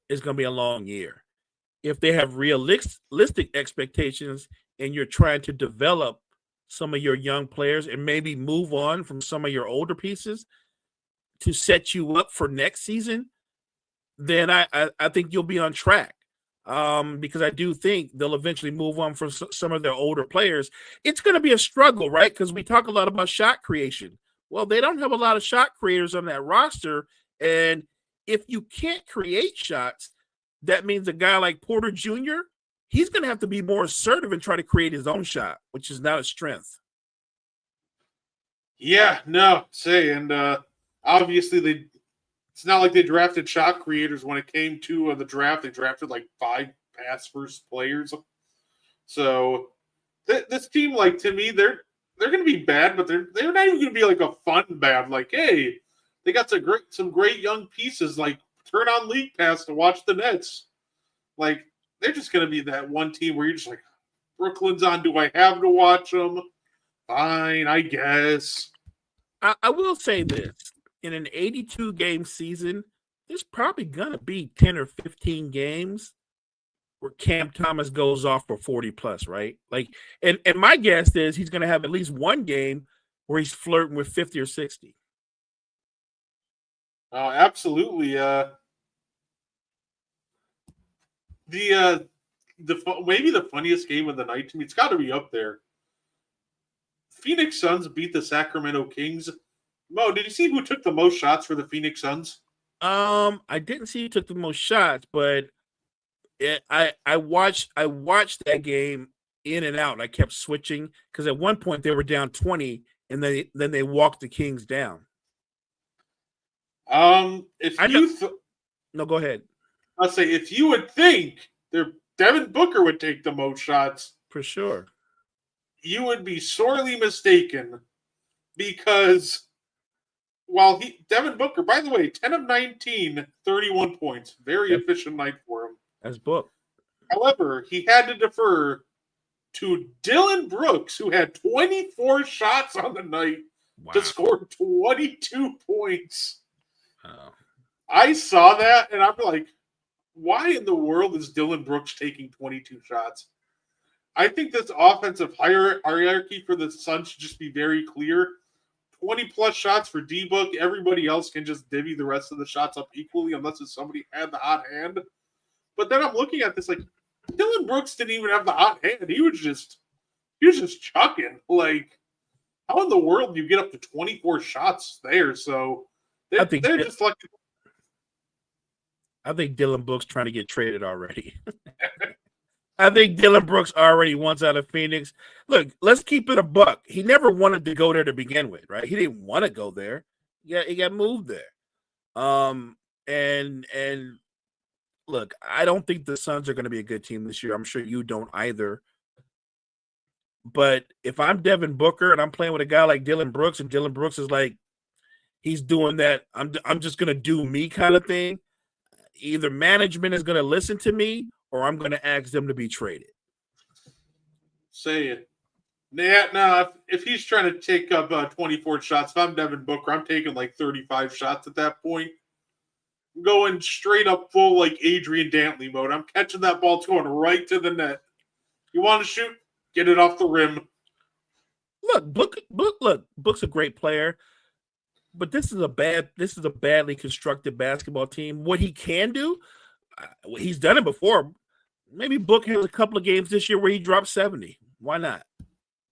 it's going to be a long year. If they have realistic expectations and you're trying to develop some of your young players and maybe move on from some of your older pieces to set you up for next season, then I think you'll be on track. Because I do think they'll eventually move on from some of their older players. It's going to be a struggle, right? Because we talk a lot about shot creation. Well, they don't have a lot of shot creators on that roster. And if you can't create shots, that means a guy like Porter Jr., he's going to have to be more assertive and try to create his own shot, which is not a strength. Yeah, no, and obviously it's not like they drafted shot creators when it came to the draft. They drafted like 5 pass first players. So this team, like, to me, they're going to be bad, but they're not even going to be like a fun bad. Like, hey, they got some great young pieces. Like, turn on League Pass to watch the Nets. Like, they're just going to be that one team where you're just like, Brooklyn's on. Do I have to watch them? Fine, I guess. I will say this. In an 82-game season, there's probably going to be 10 or 15 games where Cam Thomas goes off for 40-plus, right? Like, and my guess is he's going to have at least one game where he's flirting with 50 or 60. Oh, absolutely. Maybe the funniest game of the night to me, it's got to be up there. Phoenix Suns beat the Sacramento Kings. Mo, did you see who took the most shots for the Phoenix Suns? I didn't see who took the most shots, but I watched that game in and out. I kept switching because at one point they were down 20, and then they walked the Kings down. No, go ahead. I'll say if you would think Devin Booker would take the most shots for sure, you would be sorely mistaken, because while Devin Booker, by the way, 10 of 19, 31 points, very efficient night for him. As booked. However, he had to defer to Dylan Brooks, who had 24 shots on the night to score 22 points. Oh. I saw that, and I'm like, why in the world is Dylan Brooks taking 22 shots? I think this offensive hierarchy for the Suns should just be very clear. 20-plus shots for D-Book. Everybody else can just divvy the rest of the shots up equally unless it's somebody had the hot hand. But then I'm looking at this like, Dylan Brooks didn't even have the hot hand. He was just chucking. Like, how in the world do you get up to 24 shots there? So they're just like, I think Dylan Brooks trying to get traded already. I think Dylan Brooks already wants out of Phoenix. Look, let's keep it a buck. He never wanted to go there to begin with, right? He didn't want to go there. Yeah, he got moved there. And look, I don't think the Suns are going to be a good team this year. I'm sure you don't either. But if I'm Devin Booker and I'm playing with a guy like Dylan Brooks, and Dylan Brooks is like, he's doing that, I'm just going to do me kind of thing, either management is going to listen to me or I'm going to ask them to be traded. Say it. Yeah, no, if he's trying to take up 24 shots, if I'm Devin Booker, I'm taking like 35 shots at that point. I'm going straight up full like Adrian Dantley mode. I'm catching that ball, it's going right to the net. You want to shoot? Get it off the rim. Book's a great player, but this is a badly constructed basketball team. What he can do, he's done it before. Maybe Book has a couple of games this year where he dropped 70. Why not?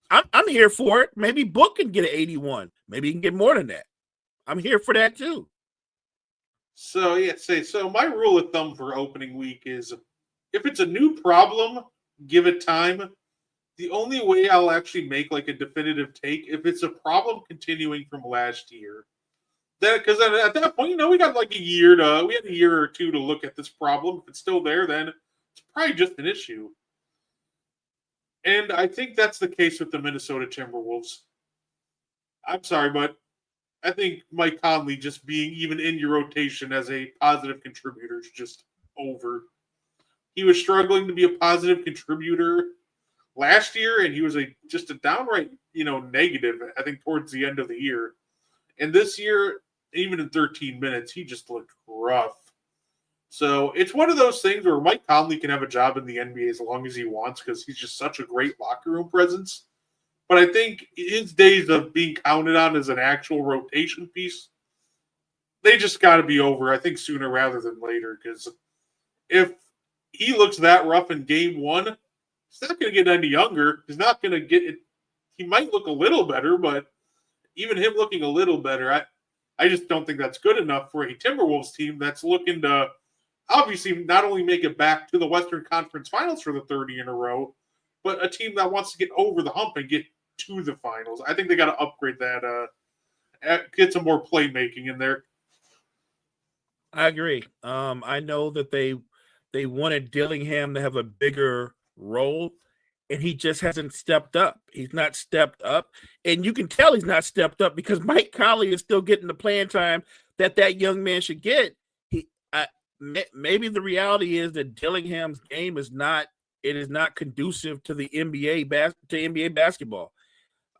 I'm here for it. Maybe Book can get an 81. Maybe he can get more than that. I'm here for that too. So my rule of thumb for opening week is if it's a new problem, give it time. The only way I'll actually make like a definitive take if it's a problem continuing from last year. Because at that point, we got like we had a year or two to look at this problem. If it's still there, then it's probably just an issue. And I think that's the case with the Minnesota Timberwolves. I'm sorry, but I think Mike Conley just being even in your rotation as a positive contributor is just over. He was struggling to be a positive contributor last year, and he was just a downright, negative, I think, towards the end of the year. And this year, even in 13 minutes, he just looked rough. So it's one of those things where Mike Conley can have a job in the NBA as long as he wants because he's just such a great locker room presence. But I think his days of being counted on as an actual rotation piece, they just got to be over, I think, sooner rather than later. Because if he looks that rough in game one, he's not going to get any younger. He's not going to get it. He might look a little better, but even him looking a little better, I just don't think that's good enough for a Timberwolves team that's looking to obviously not only make it back to the Western Conference Finals for the 30 in a row, but a team that wants to get over the hump and get to the finals. I think they got to upgrade that, get some more playmaking in there. I agree. I know that they wanted Dillingham to have a bigger role, and he just hasn't stepped up. He's not stepped up, and you can tell he's not stepped up because Mike Conley is still getting the playing time that young man should get. Maybe the reality is that Dillingham's game is not conducive to the NBA basketball.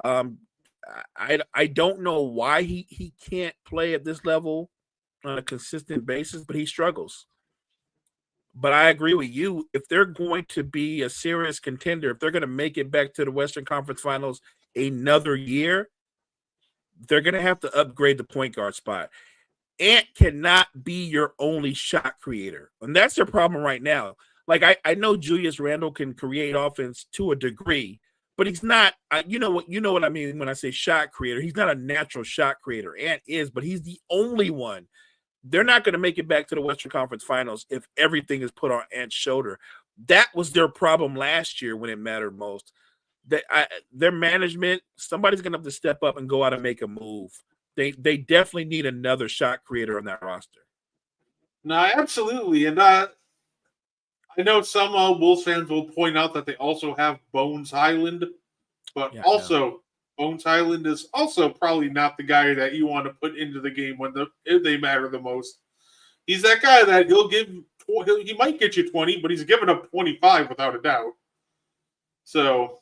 I don't know why he can't play at this level on a consistent basis, but he struggles. But I agree with you. If they're going to be a serious contender, if they're going to make it back to the Western Conference Finals another year, they're going to have to upgrade the point guard spot. Ant cannot be your only shot creator. And that's their problem right now. Like, I know Julius Randle can create offense to a degree, but he's not, you know what I mean when I say shot creator. He's not a natural shot creator. Ant is, but he's the only one. They're not going to make it back to the Western Conference Finals if everything is put on Ant's shoulder. That was their problem last year when it mattered most. Their management, somebody's going to have to step up and go out and make a move. They definitely need another shot creator on that roster. No, absolutely. And I know some Wolves fans will point out that they also have Bones Highland, but Bones Highland is also probably not the guy that you want to put into the game when they matter the most. He's that guy that he might get you 20, but he's giving up 25 without a doubt. So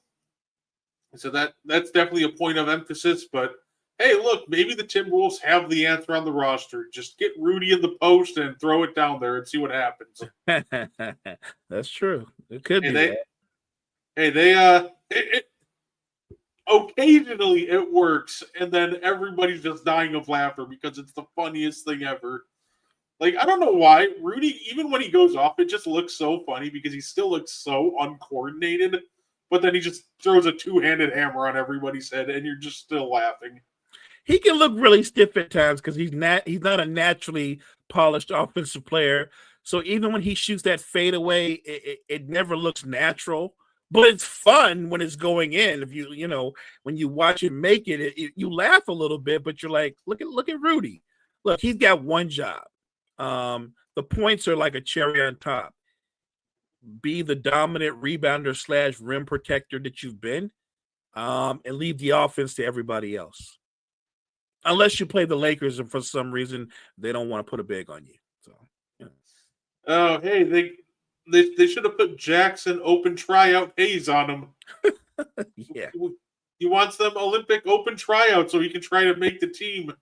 that's definitely a point of emphasis. But hey, look, maybe the Timberwolves have the answer on the roster. Just get Rudy in the post and throw it down there and see what happens. That's true. It could be. Occasionally it works, and then everybody's just dying of laughter because it's the funniest thing ever. Like, I don't know why Rudy, even when he goes off, it just looks so funny because he still looks so uncoordinated. But then he just throws a two-handed hammer on everybody's head, and you're just still laughing. He can look really stiff at times because he's not a naturally polished offensive player. So even when he shoots that fadeaway, it never looks natural. But it's fun when it's going in. If when you watch him make it, you laugh a little bit, but you're like, look at Rudy. Look, he's got one job. The points are like a cherry on top. Be the dominant rebounder / rim protector that you've been, and leave the offense to everybody else. Unless you play the Lakers and for some reason they don't want to put a big on you. So, Oh, hey, they should have put Jackson open tryout Hayes on him. Yeah. He wants them Olympic open tryout so he can try to make the team.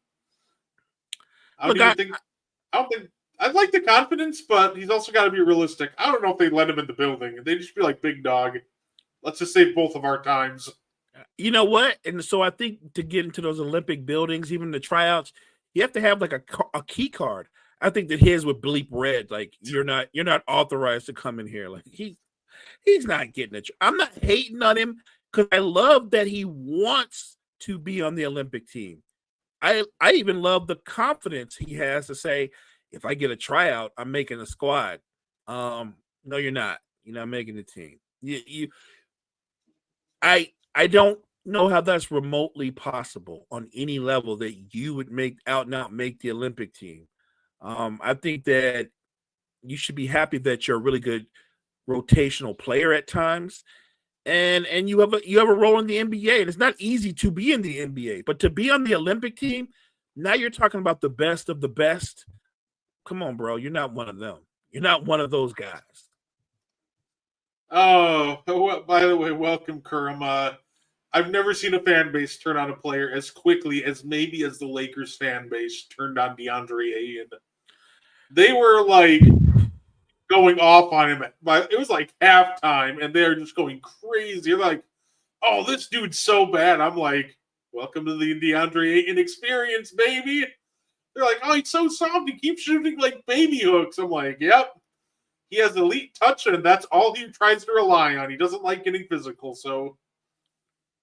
I don't think I like the confidence, but he's also got to be realistic. I don't know if they let him in the building. They just be like, big dog. Let's just save both of our times. You know what? And so I think to get into those Olympic buildings, even the tryouts, you have to have like a key card. I think that his would bleep red, like you're not authorized to come in here. Like he's not getting it. I'm not hating on him because I love that he wants to be on the Olympic team. I even love the confidence he has to say, if I get a tryout, I'm making a squad. No, you're not. You're not making the team. I don't know how that's remotely possible on any level that you would make out and out make the Olympic team. I think that you should be happy that you're a really good rotational player at times, and you have a role in the NBA. And it's not easy to be in the NBA, but to be on the Olympic team, now you're talking about the best of the best. Come on, bro, you're not one of them. You're not one of those guys. Oh, by the way, welcome, Kerm. I've never seen a fan base turn on a player as quickly as maybe as the Lakers fan base turned on DeAndre Ayton. They were like going off on him. It was like halftime, and they're just going crazy. They're like, "Oh, this dude's so bad." I'm like, "Welcome to the DeAndre Ayton experience, baby." They're like, "Oh, he's so soft. He keeps shooting like baby hooks." I'm like, "Yep." He has elite touch, and that's all he tries to rely on. He doesn't like getting physical, so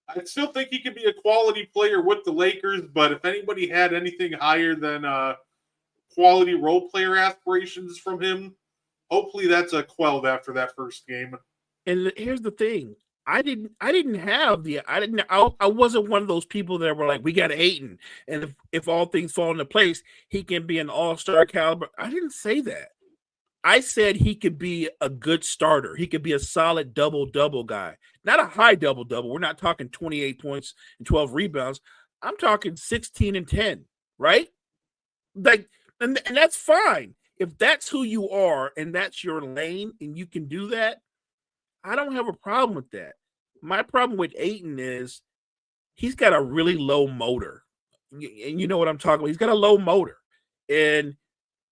I still think he could be a quality player with the Lakers, but if anybody had anything higher than quality role player aspirations from him, hopefully that's quelled after that first game. And here's the thing. I wasn't one of those people that were like, we got Ayton, and if all things fall into place, he can be an all-star caliber. I didn't say that. I said he could be a good starter. He could be a solid double-double guy. Not a high double-double. We're not talking 28 points and 12 rebounds. I'm talking 16 and 10, right? Like, and that's fine. If that's who you are and that's your lane and you can do that, I don't have a problem with that. My problem with Ayton is he's got a really low motor. And you know what I'm talking about. He's got a low motor. And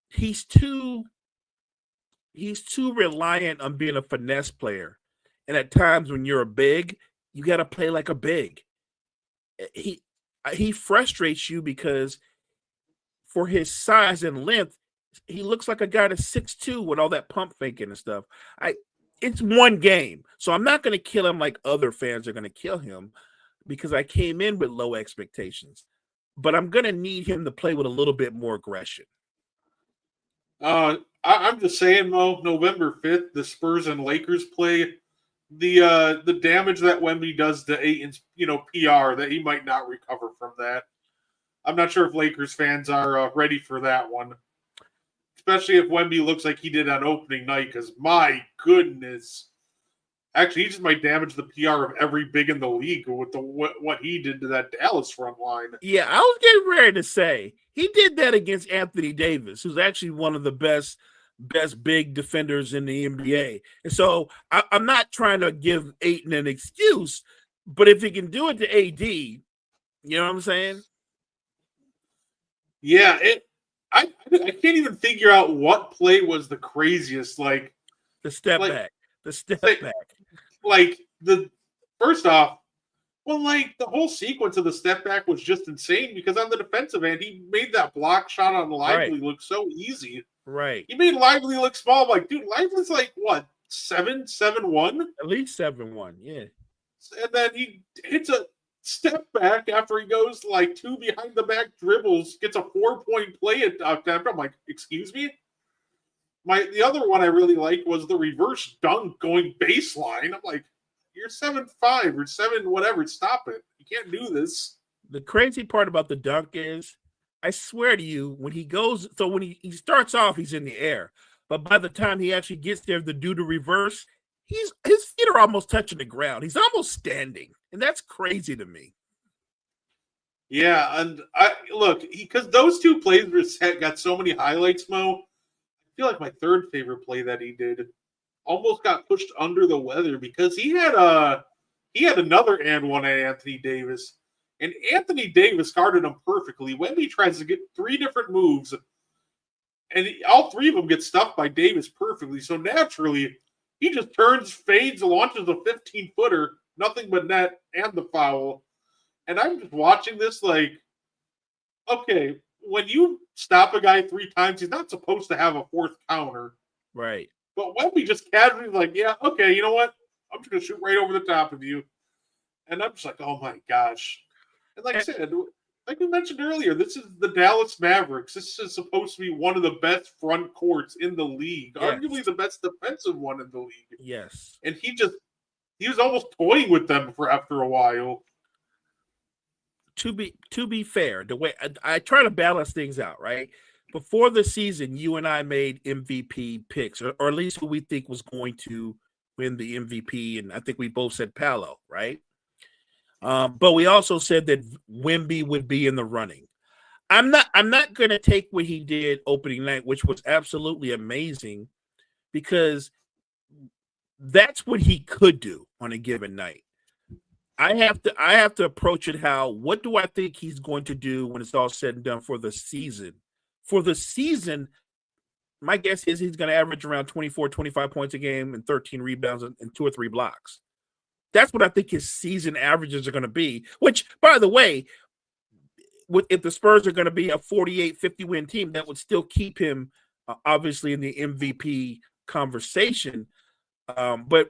he's too reliant on being a finesse player. And at times when you're a big, you got to play like a big. He frustrates you because for his size and length, he looks like a guy that's 6'2" with all that pump faking and stuff. It's one game. So I'm not going to kill him like other fans are going to kill him because I came in with low expectations. But I'm going to need him to play with a little bit more aggression. I'm just saying, Mo, November 5th, the Spurs and Lakers play. The damage that Wemby does to Ayton's, PR, that he might not recover from that. I'm not sure if Lakers fans are ready for that one. Especially if Wemby looks like he did on opening night, because my goodness. Actually, he just might damage the PR of every big in the league with what he did to that Dallas front line. Yeah, I was getting ready to say, he did that against Anthony Davis, who's actually one of the best big defenders in the NBA. And so I'm not trying to give Ayton an excuse, but if he can do it to AD, you know what I'm saying? Yeah, I can't even figure out what play was the craziest. Like the step back. Like first off, the whole sequence of the step back was just insane because on the defensive end, he made that block shot on Lively look so easy. Right. He made Lively look small. I'm like, dude, Lively's like what, 7'1"? At least 7'1", yeah. And then he hits a step back after he goes like 2 behind the back dribbles, gets a 4-point play attempt. I'm like, excuse me? The other one I really liked was the reverse dunk going baseline. I'm like, you're 7'5" or 7 whatever. Stop it. You can't do this. The crazy part about the dunk is, I swear to you, when he starts off, he's in the air. But by the time he actually gets there to do the reverse, his feet are almost touching the ground. He's almost standing. And that's crazy to me. Yeah, and because those two plays got so many highlights, Mo. I feel like my third favorite play that he did almost got pushed under the weather because he had another and one at Anthony Davis. And Anthony Davis guarded him perfectly. Wemby tries to get 3 different moves, and all 3 of them get stuffed by Davis perfectly. So naturally, he just turns, fades, launches a 15-footer, nothing but net and the foul. And I'm just watching this like, okay, when you stop a guy 3 times, he's not supposed to have a 4th counter. Right. But Wemby just casually like, yeah, okay, you know what? I'm just gonna shoot right over the top of you. And I'm just like, oh my gosh. And like I said, like we mentioned earlier, this is the Dallas Mavericks. This is supposed to be one of the best front courts in the league, Yes. arguably the best defensive one in the league. Yes. And he was almost toying with them for after a while. To be fair, the way I try to balance things out, right? Before the season, you and I made MVP picks, or at least who we think was going to win the MVP, and I think we both said Paolo, right? But we also said that Wemby would be in the running. I'm not going to take what he did opening night, which was absolutely amazing, because that's what he could do on a given night. I have to approach it what do I think he's going to do when it's all said and done for the season? For the season, my guess is he's going to average around 24, 25 points a game and 13 rebounds and 2 or 3 blocks. That's what I think his season averages are going to be, which, by the way, if the Spurs are going to be a 48-50 win team, that would still keep him obviously in the MVP conversation. But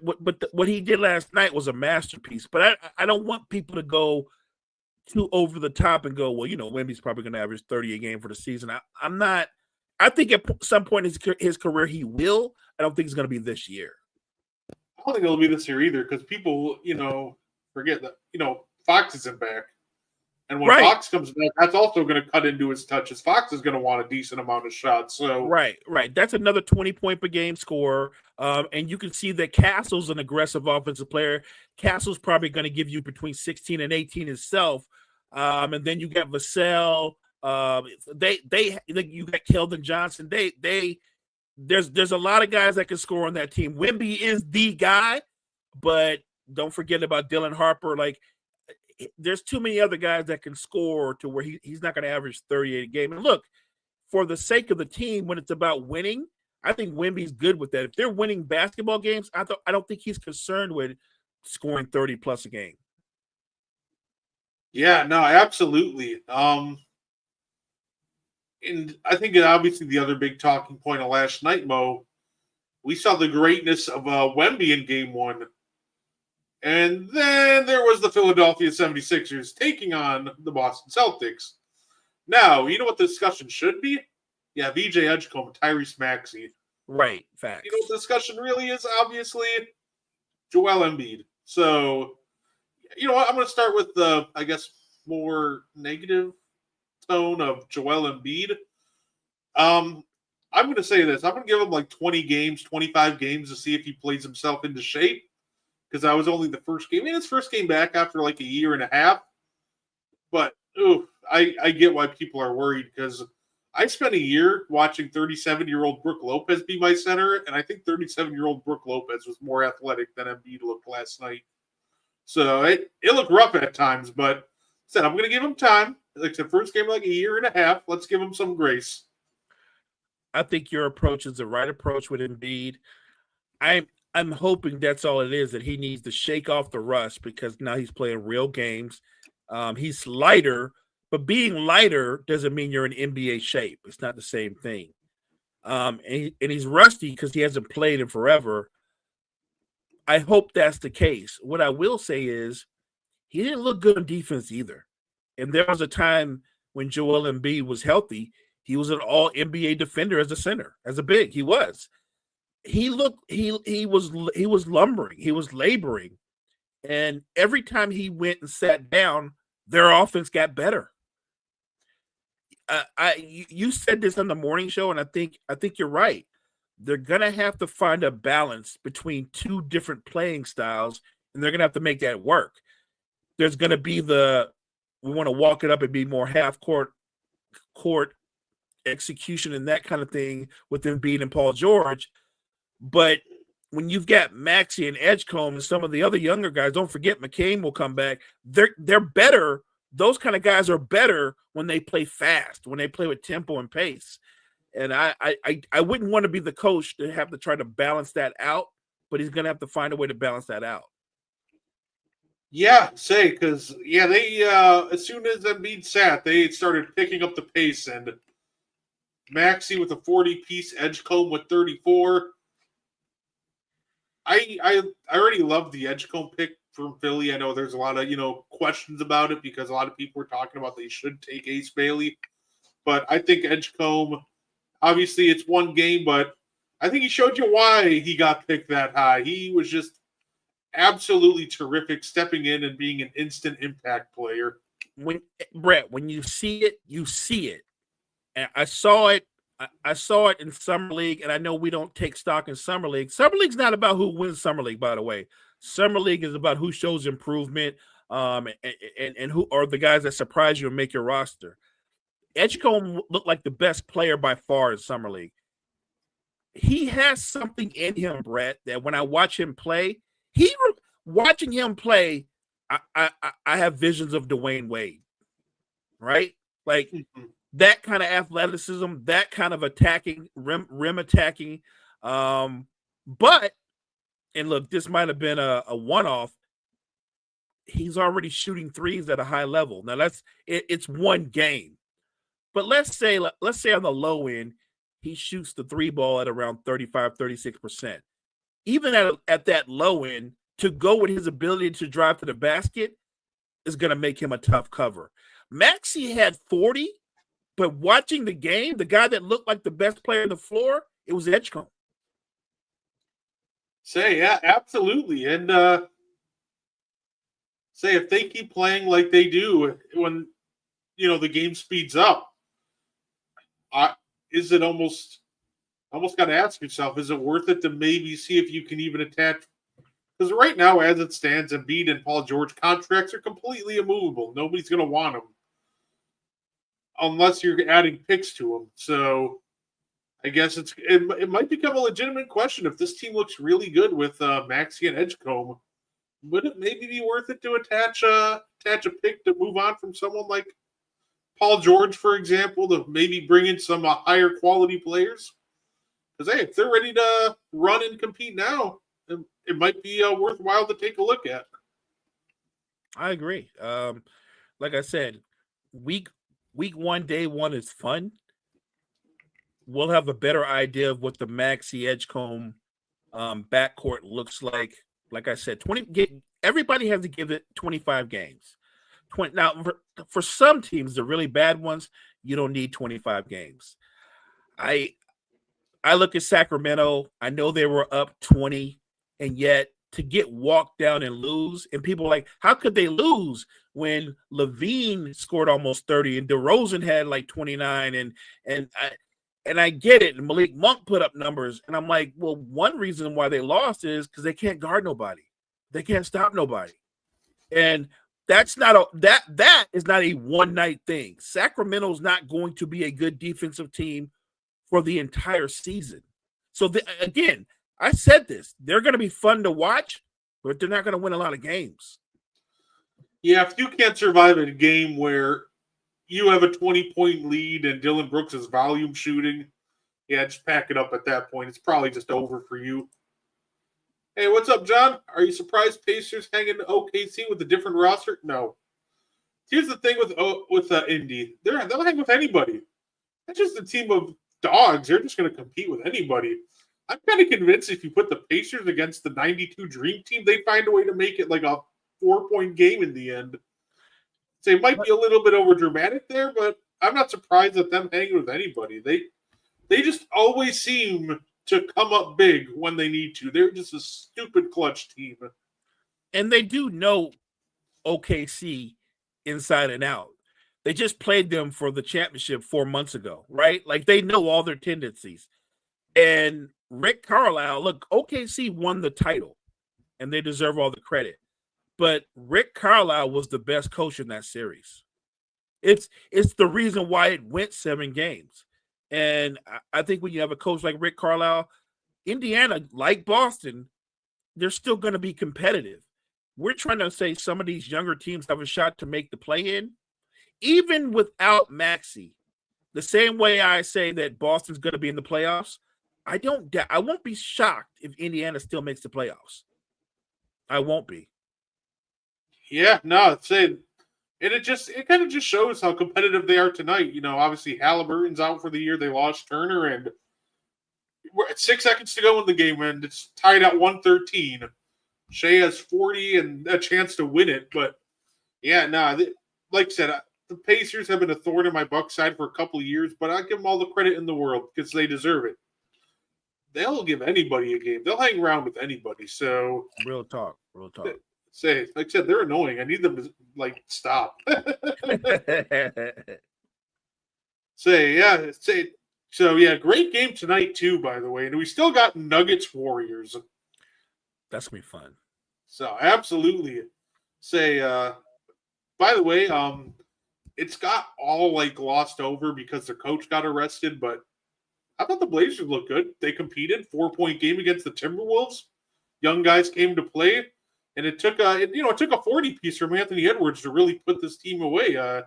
what he did last night was a masterpiece. But I don't want people to go too over the top and go, well, Wemby's probably going to average 30 a game for the season. I'm not. I think at some point in his career he will. I don't think it's going to be this year. I don't think it'll be this year either, because people, forget that, Fox isn't back. And when Fox comes back, that's also going to cut into his touches. Fox is going to want a decent amount of shots. So right. That's another 20-point per game scorer. And you can see that Castle's an aggressive offensive player. Castle's probably going to give you between 16 and 18 himself. And then you got Vassell. You got Keldon Johnson. There's a lot of guys that can score on that team. Wemby is the guy, but don't forget about Dylan Harper. Like, there's too many other guys that can score to where he's not going to average 38 a game. And look, for the sake of the team, when it's about winning, I think Wemby's good with that. If they're winning basketball games, I don't think he's concerned with scoring 30 plus a game. Yeah, no, absolutely. And I think obviously the other big talking point of last night, Mo, we saw the greatness of Wemby in game 1. And then there was the Philadelphia 76ers taking on the Boston Celtics. Now, you know what the discussion should be? Yeah, VJ Edgecombe and Tyrese Maxey. Right, facts. You know what the discussion really is? Obviously, Joel Embiid. So, you know what? I'm going to start with the, I guess, more negative tone of Joel Embiid. I'm going to say this. I'm going to give him like 20 games, 25 games to see if he plays himself into shape. Because that was only the first game. I mean, his first game back after like a year and a half. But, I get why people are worried, because I spent a year watching 37-year-old Brook Lopez be my center, and I think 37-year-old Brook Lopez was more athletic than Embiid looked last night. So it looked rough at times, but said I'm going to give him time. Like the first game, like a year and a half. Let's give him some grace. I think your approach is the right approach with Embiid. I'm hoping that's all it is, that he needs to shake off the rust, because now he's playing real games. He's lighter, but being lighter doesn't mean you're in NBA shape. It's not the same thing. And he's rusty because he hasn't played in forever. I hope that's the case. What I will say is he didn't look good on defense either. And there was a time when Joel Embiid was healthy. He was an all NBA defender as a center, as a big. He was. He was lumbering. He was laboring. And every time he went and sat down, their offense got better. You said this on the morning show, and I think you're right. They're gonna have to find a balance between 2 different playing styles, and they're gonna have to make that work. There's gonna be we want to walk it up and be more half court execution and that kind of thing with Embiid and Paul George. But when you've got Maxey and Edgecombe and some of the other younger guys, don't forget McCain will come back. They're better. Those kind of guys are better when they play fast, when they play with tempo and pace. And I wouldn't want to be the coach to have to try to balance that out, but he's going to have to find a way to balance that out. Yeah, say because they as soon as Embiid sat, they started picking up the pace, and Maxi with a 40-piece, Edgecombe with 34. I already love the Edgecombe pick from Philly. I know there's a lot of questions about it because a lot of people were talking about they should take Ace Bailey, but I think Edgecombe. Obviously, it's one game, but I think he showed you why he got picked that high. He was just absolutely terrific, stepping in and being an instant impact player. When you see it, you see it. And I saw it. I saw it in Summer League, and I know we don't take stock in Summer League. Summer League's not about who wins Summer League, by the way. Summer League is about who shows improvement, and who are the guys that surprise you and make your roster. Edgecombe looked like the best player by far in Summer League. He has something in him, Brett, that when I watch him play, watching him play, I have visions of Dwayne Wade, right? Like that kind of athleticism, that kind of attacking, rim attacking. But look, this might have been a one-off. He's already shooting threes at a high level. Now it's one game. But let's say on the low end, he shoots the three ball at around 35, 36%. Even at that low end, to go with his ability to drive to the basket is going to make him a tough cover. Maxey had 40, but watching the game, the guy that looked like the best player on the floor, it was Edgecombe. Yeah, absolutely. And if they keep playing like they do when the game speeds up, is it almost got to ask yourself, is it worth it to maybe see if you can even attach? Because right now, as it stands, Embiid and Paul George contracts are completely immovable. Nobody's going to want them unless you're adding picks to them. So I guess it might become a legitimate question if this team looks really good with Maxey and Edgecombe. Would it maybe be worth it to attach a pick to move on from someone like Paul George, for example, to maybe bring in some higher quality players? Because, hey, if they're ready to run and compete now, it might be worthwhile to take a look at. I agree. Like I said, week one, day one is fun. We'll have a better idea of what the Maxey Edgecombe backcourt looks like. Like I said, everybody has to give it 25 games. Now, for some teams, the really bad ones, you don't need 25 games. I look at Sacramento. I know they were up 20, and yet to get walked down and lose, and people are like, how could they lose when Levine scored almost 30 and DeRozan had like 29, and I get it. And Malik Monk put up numbers, and I'm like, well, one reason why they lost is because they can't guard nobody. They can't stop nobody, and that is not a one-night thing. Sacramento's not going to be a good defensive team for the entire season. So again, I said this, they're going to be fun to watch, but they're not going to win a lot of games. Yeah, if you can't survive a game where you have a 20-point lead and Dylan Brooks is volume shooting, just pack it up at that point. It's probably just over for you. Hey, what's up, John? Are you surprised Pacers hanging OKC with a different roster? No. Here's the thing with Indy. They'll hang with anybody. That's just a team of dogs. They're just going to compete with anybody. I'm kind of convinced if you put the Pacers against the 92 Dream Team, they find a way to make it like a 4-point game in the end. So it might be a little bit over dramatic there, but I'm not surprised at them hanging with anybody. They just always seem to come up big when they need to. They're just a stupid clutch team. And they do know OKC inside and out. They just played them for the championship 4 months ago, right? Like they know all their tendencies. And Rick Carlisle, look, OKC won the title and they deserve all the credit. But Rick Carlisle was the best coach in that series. It's the reason why it went 7 games. And I think when you have a coach like Rick Carlisle, Indiana, like Boston, they're still going to be competitive. We're trying to say some of these younger teams have a shot to make the play-in, even without Maxey. The same way I say that Boston's going to be in the playoffs, I won't be shocked if Indiana still makes the playoffs. I won't be. Yeah, no, it's it. And it kind of just shows how competitive they are tonight. Obviously Halliburton's out for the year. They lost Turner, and we're at 6 seconds to go in the game, and it's tied at 113. Shea has 40 and a chance to win it, but yeah, like I said, the Pacers have been a thorn in my Bucks side for a couple of years, but I give them all the credit in the world because they deserve it. They'll give anybody a game. They'll hang around with anybody. So Real talk. say, like I said, they're annoying. I need them to stop. So yeah, great game tonight too, by the way. And we still got Nuggets Warriors. That's gonna be fun. So absolutely. By the way, it's got all glossed over because the coach got arrested, but I thought the Blazers looked good. They competed 4-point game against the Timberwolves. Young guys came to play, and it took a 40 piece from Anthony Edwards to really put this team away.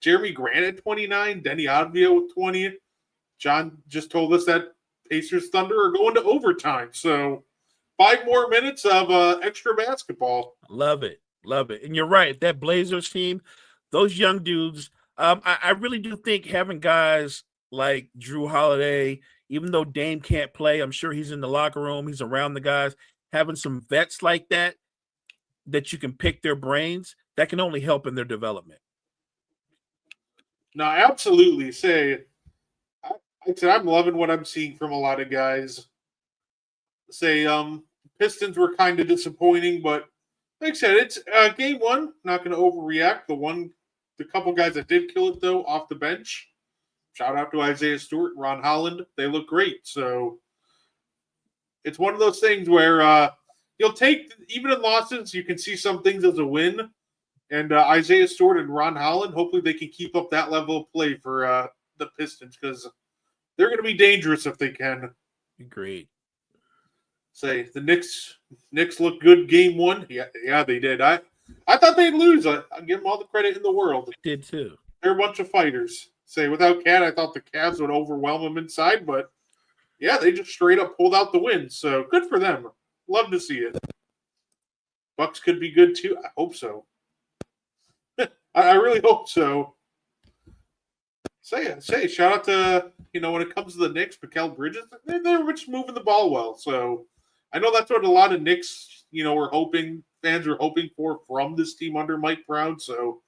Jeremy Grant at 29, Denny Advia with 20. John just told us that Pacers Thunder are going to overtime. So 5 more minutes of extra basketball. Love it. And you're right. That Blazers team, those young dudes, I really do think having guys like Drew Holiday, even though Dame can't play, I'm sure he's in the locker room, he's around the guys, having some vets like that you can pick their brains, that can only help in their development. No, absolutely. I'm loving what I'm seeing from a lot of guys. Pistons were kind of disappointing, but like I said, it's game one. Not going to overreact. The couple guys that did kill it though off the bench. Shout out to Isaiah Stewart, Ron Holland. They look great. So it's one of those things where you'll take, even in losses, you can see some things as a win. And Isaiah Stewart and Ron Holland, hopefully they can keep up that level of play for the Pistons because they're going to be dangerous if they can. Agreed. The Knicks look good game one. Yeah, they did. I thought they'd lose. I'll give them all the credit in the world. I did too. They're a bunch of fighters. Without Cat, I thought the Cavs would overwhelm them inside, but yeah, they just straight up pulled out the win. So good for them. Love to see it. Bucks could be good too. I hope so. I really hope so. Shout out to, when it comes to the Knicks, Mikal Bridges, they're just moving the ball well. So I know that's what a lot of Knicks, fans were hoping for from this team under Mike Brown. So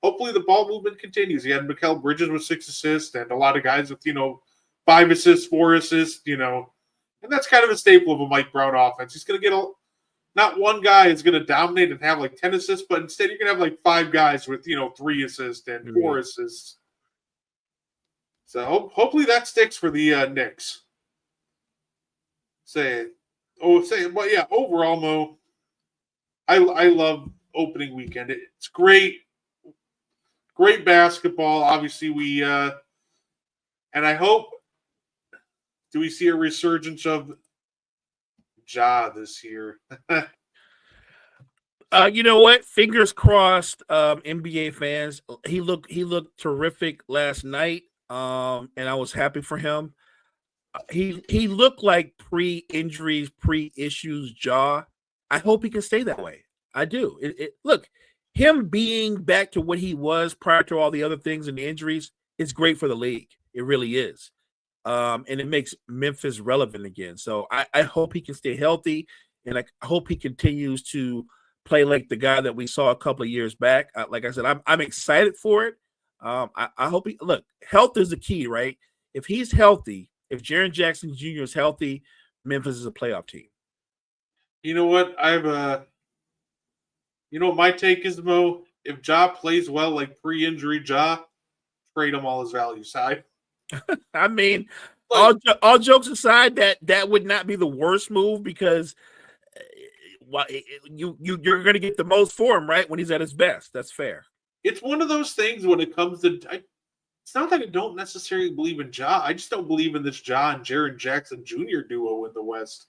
hopefully the ball movement continues. He had Mikal Bridges with 6 assists and a lot of guys with, 5 assists, 4 assists, and that's kind of a staple of a Mike Brown offense. He's going to get not one guy is going to dominate and have 10 assists, but instead you're going to have 5 guys with, 3 assists and 4 assists. So hopefully that sticks for the Knicks. But yeah, overall, Mo, I love opening weekend. It's great basketball. Obviously, and I hope, do we see a resurgence of Ja this year? You know what? Fingers crossed, NBA fans. He looked terrific last night. And I was happy for him. He looked like pre-injuries, pre-issues Ja. I hope he can stay that way. I do. Look, him being back to what he was prior to all the other things and the injuries is great for the league. It really is. And it makes Memphis relevant again. So I hope he can stay healthy, and I hope he continues to play like the guy that we saw a couple of years back. Like I said, I'm excited for it. I hope health is the key, right? If he's healthy, if Jaren Jackson Jr. is healthy, Memphis is a playoff team. You know what? My take is, Mo, if Ja plays well like pre-injury Ja, trade him all his value side. I mean, all jokes aside, that would not be the worst move because you're going to get the most for him, right? When he's at his best. That's fair. It's one of those things when it comes to it's not that I don't necessarily believe in Ja. I just don't believe in this Ja and Jaren Jackson Jr. duo in the West.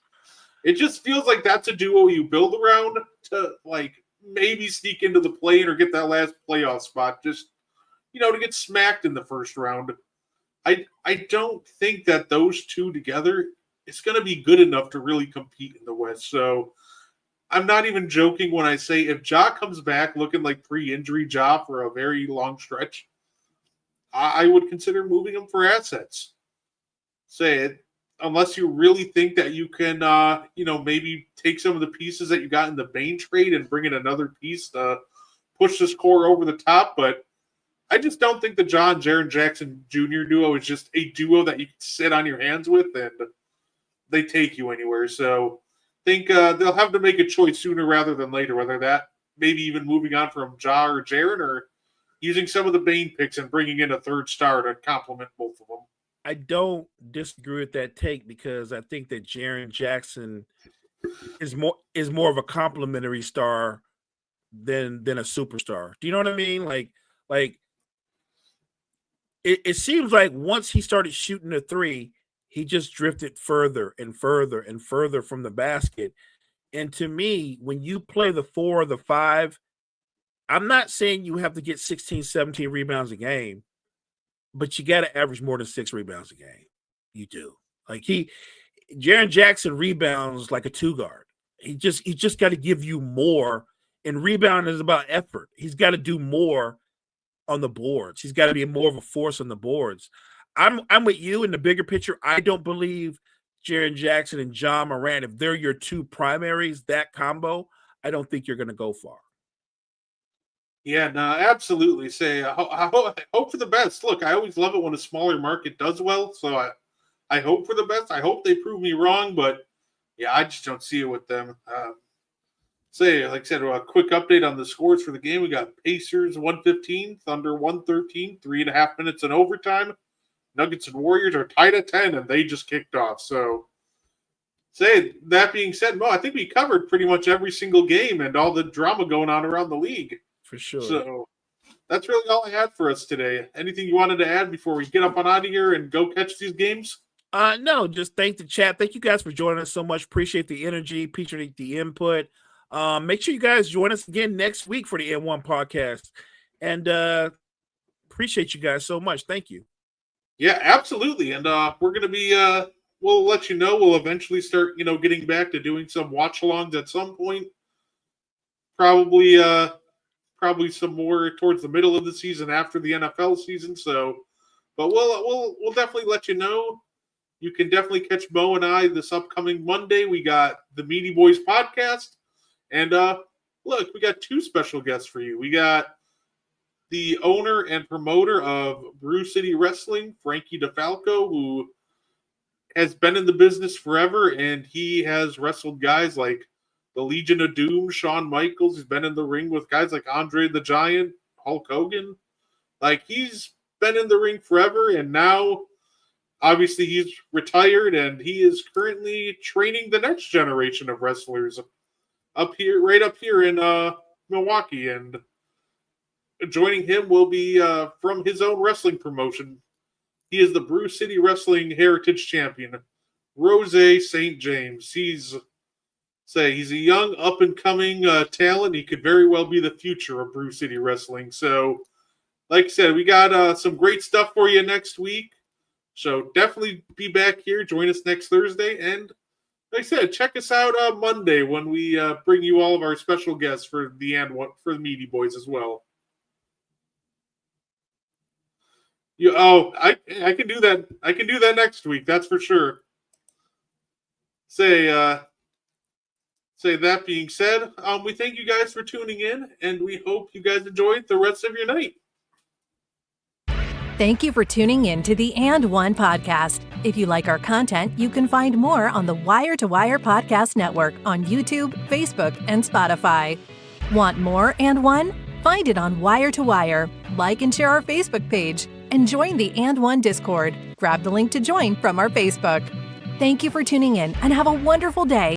It just feels like that's a duo you build around to maybe sneak into the play-in or get that last playoff spot. Just to get smacked in the first round. I don't think that those two together is going to be good enough to really compete in the West. So I'm not even joking when I say if Ja comes back looking like pre-injury Ja for a very long stretch, I would consider moving him for assets. Say it, unless you really think that you can, maybe take some of the pieces that you got in the Bane trade and bring in another piece to push this core over the top. But I just don't think the Ja and Jaren Jackson Jr. duo is just a duo that you can sit on your hands with and they take you anywhere. So I think they'll have to make a choice sooner rather than later, whether that maybe even moving on from Ja or Jaren or using some of the Bane picks and bringing in a third star to complement both of them. I don't disagree with that take because I think that Jaren Jackson is more of a complimentary star than a superstar. Do you know what I mean? Like it seems like once he started shooting the three, he just drifted further and further and further from the basket. And to me, when you play the 4 or the 5, I'm not saying you have to get 16, 17 rebounds a game, but you got to average more than 6 rebounds a game. You do. Like Jaren Jackson rebounds like a 2 guard. He just got to give you more. And rebound is about effort. He's got to do more on the boards. He's got to be more of a force on the boards. I'm with you in the bigger picture. I don't believe Jaren Jackson and John Morant, if they're your 2 primaries, that combo, I don't think you're going to go far. Yeah, no, absolutely. I hope for the best. Look, I always love it when a smaller market does well, so I hope for the best. I hope they prove me wrong, but yeah, I just don't see it with them. Like I said, a quick update on the scores for the game. We got Pacers 115, Thunder 113, 3.5 minutes in overtime. Nuggets and Warriors are tied at 10, and they just kicked off. So, that being said, Mo, I think we covered pretty much every single game and all the drama going on around the league. For sure. So, that's really all I had for us today. Anything you wanted to add before we get up on out of here and go catch these games? No, just thank the chat. Thank you guys for joining us so much. Appreciate the energy, appreciate the input. Make sure you guys join us again next week for the N1 podcast. And appreciate you guys so much. Thank you. Yeah, absolutely. And we're going to be, we'll let you know, we'll eventually start, getting back to doing some watch-alongs at some point. Probably some more towards the middle of the season after the NFL season. So, but we'll definitely let you know. You can definitely catch Mo and I this upcoming Monday. We got the Meaty Boys podcast. And look, we got 2 special guests for you. We got the owner and promoter of Brew City Wrestling, Frankie DeFalco, who has been in the business forever, and he has wrestled guys like the Legion of Doom, Shawn Michaels. He's been in the ring with guys like Andre the Giant, Hulk Hogan. Like, he's been in the ring forever, and now, obviously, he's retired, and he is currently training the next generation of wrestlers right up here in Milwaukee. And joining him will be from his own wrestling promotion. He is the Brew City Wrestling Heritage Champion, Rose St. James. He's a young, up-and-coming talent. He could very well be the future of Brew City Wrestling. So, like I said, we got some great stuff for you next week. So definitely be back here. Join us next Thursday. And like I said, check us out on Monday when we bring you all of our special guests for the Meaty Boys as well. I can do that. I can do that next week. That's for sure. That being said, we thank you guys for tuning in, and we hope you guys enjoy the rest of your night. Thank you for tuning in to the And One podcast. If you like our content, you can find more on the Wire to Wire Podcast Network on YouTube, Facebook, and Spotify. Want more And One? Find it on Wire to Wire. Like and share our Facebook page and join the And One Discord. Grab the link to join from our Facebook. Thank you for tuning in and have a wonderful day.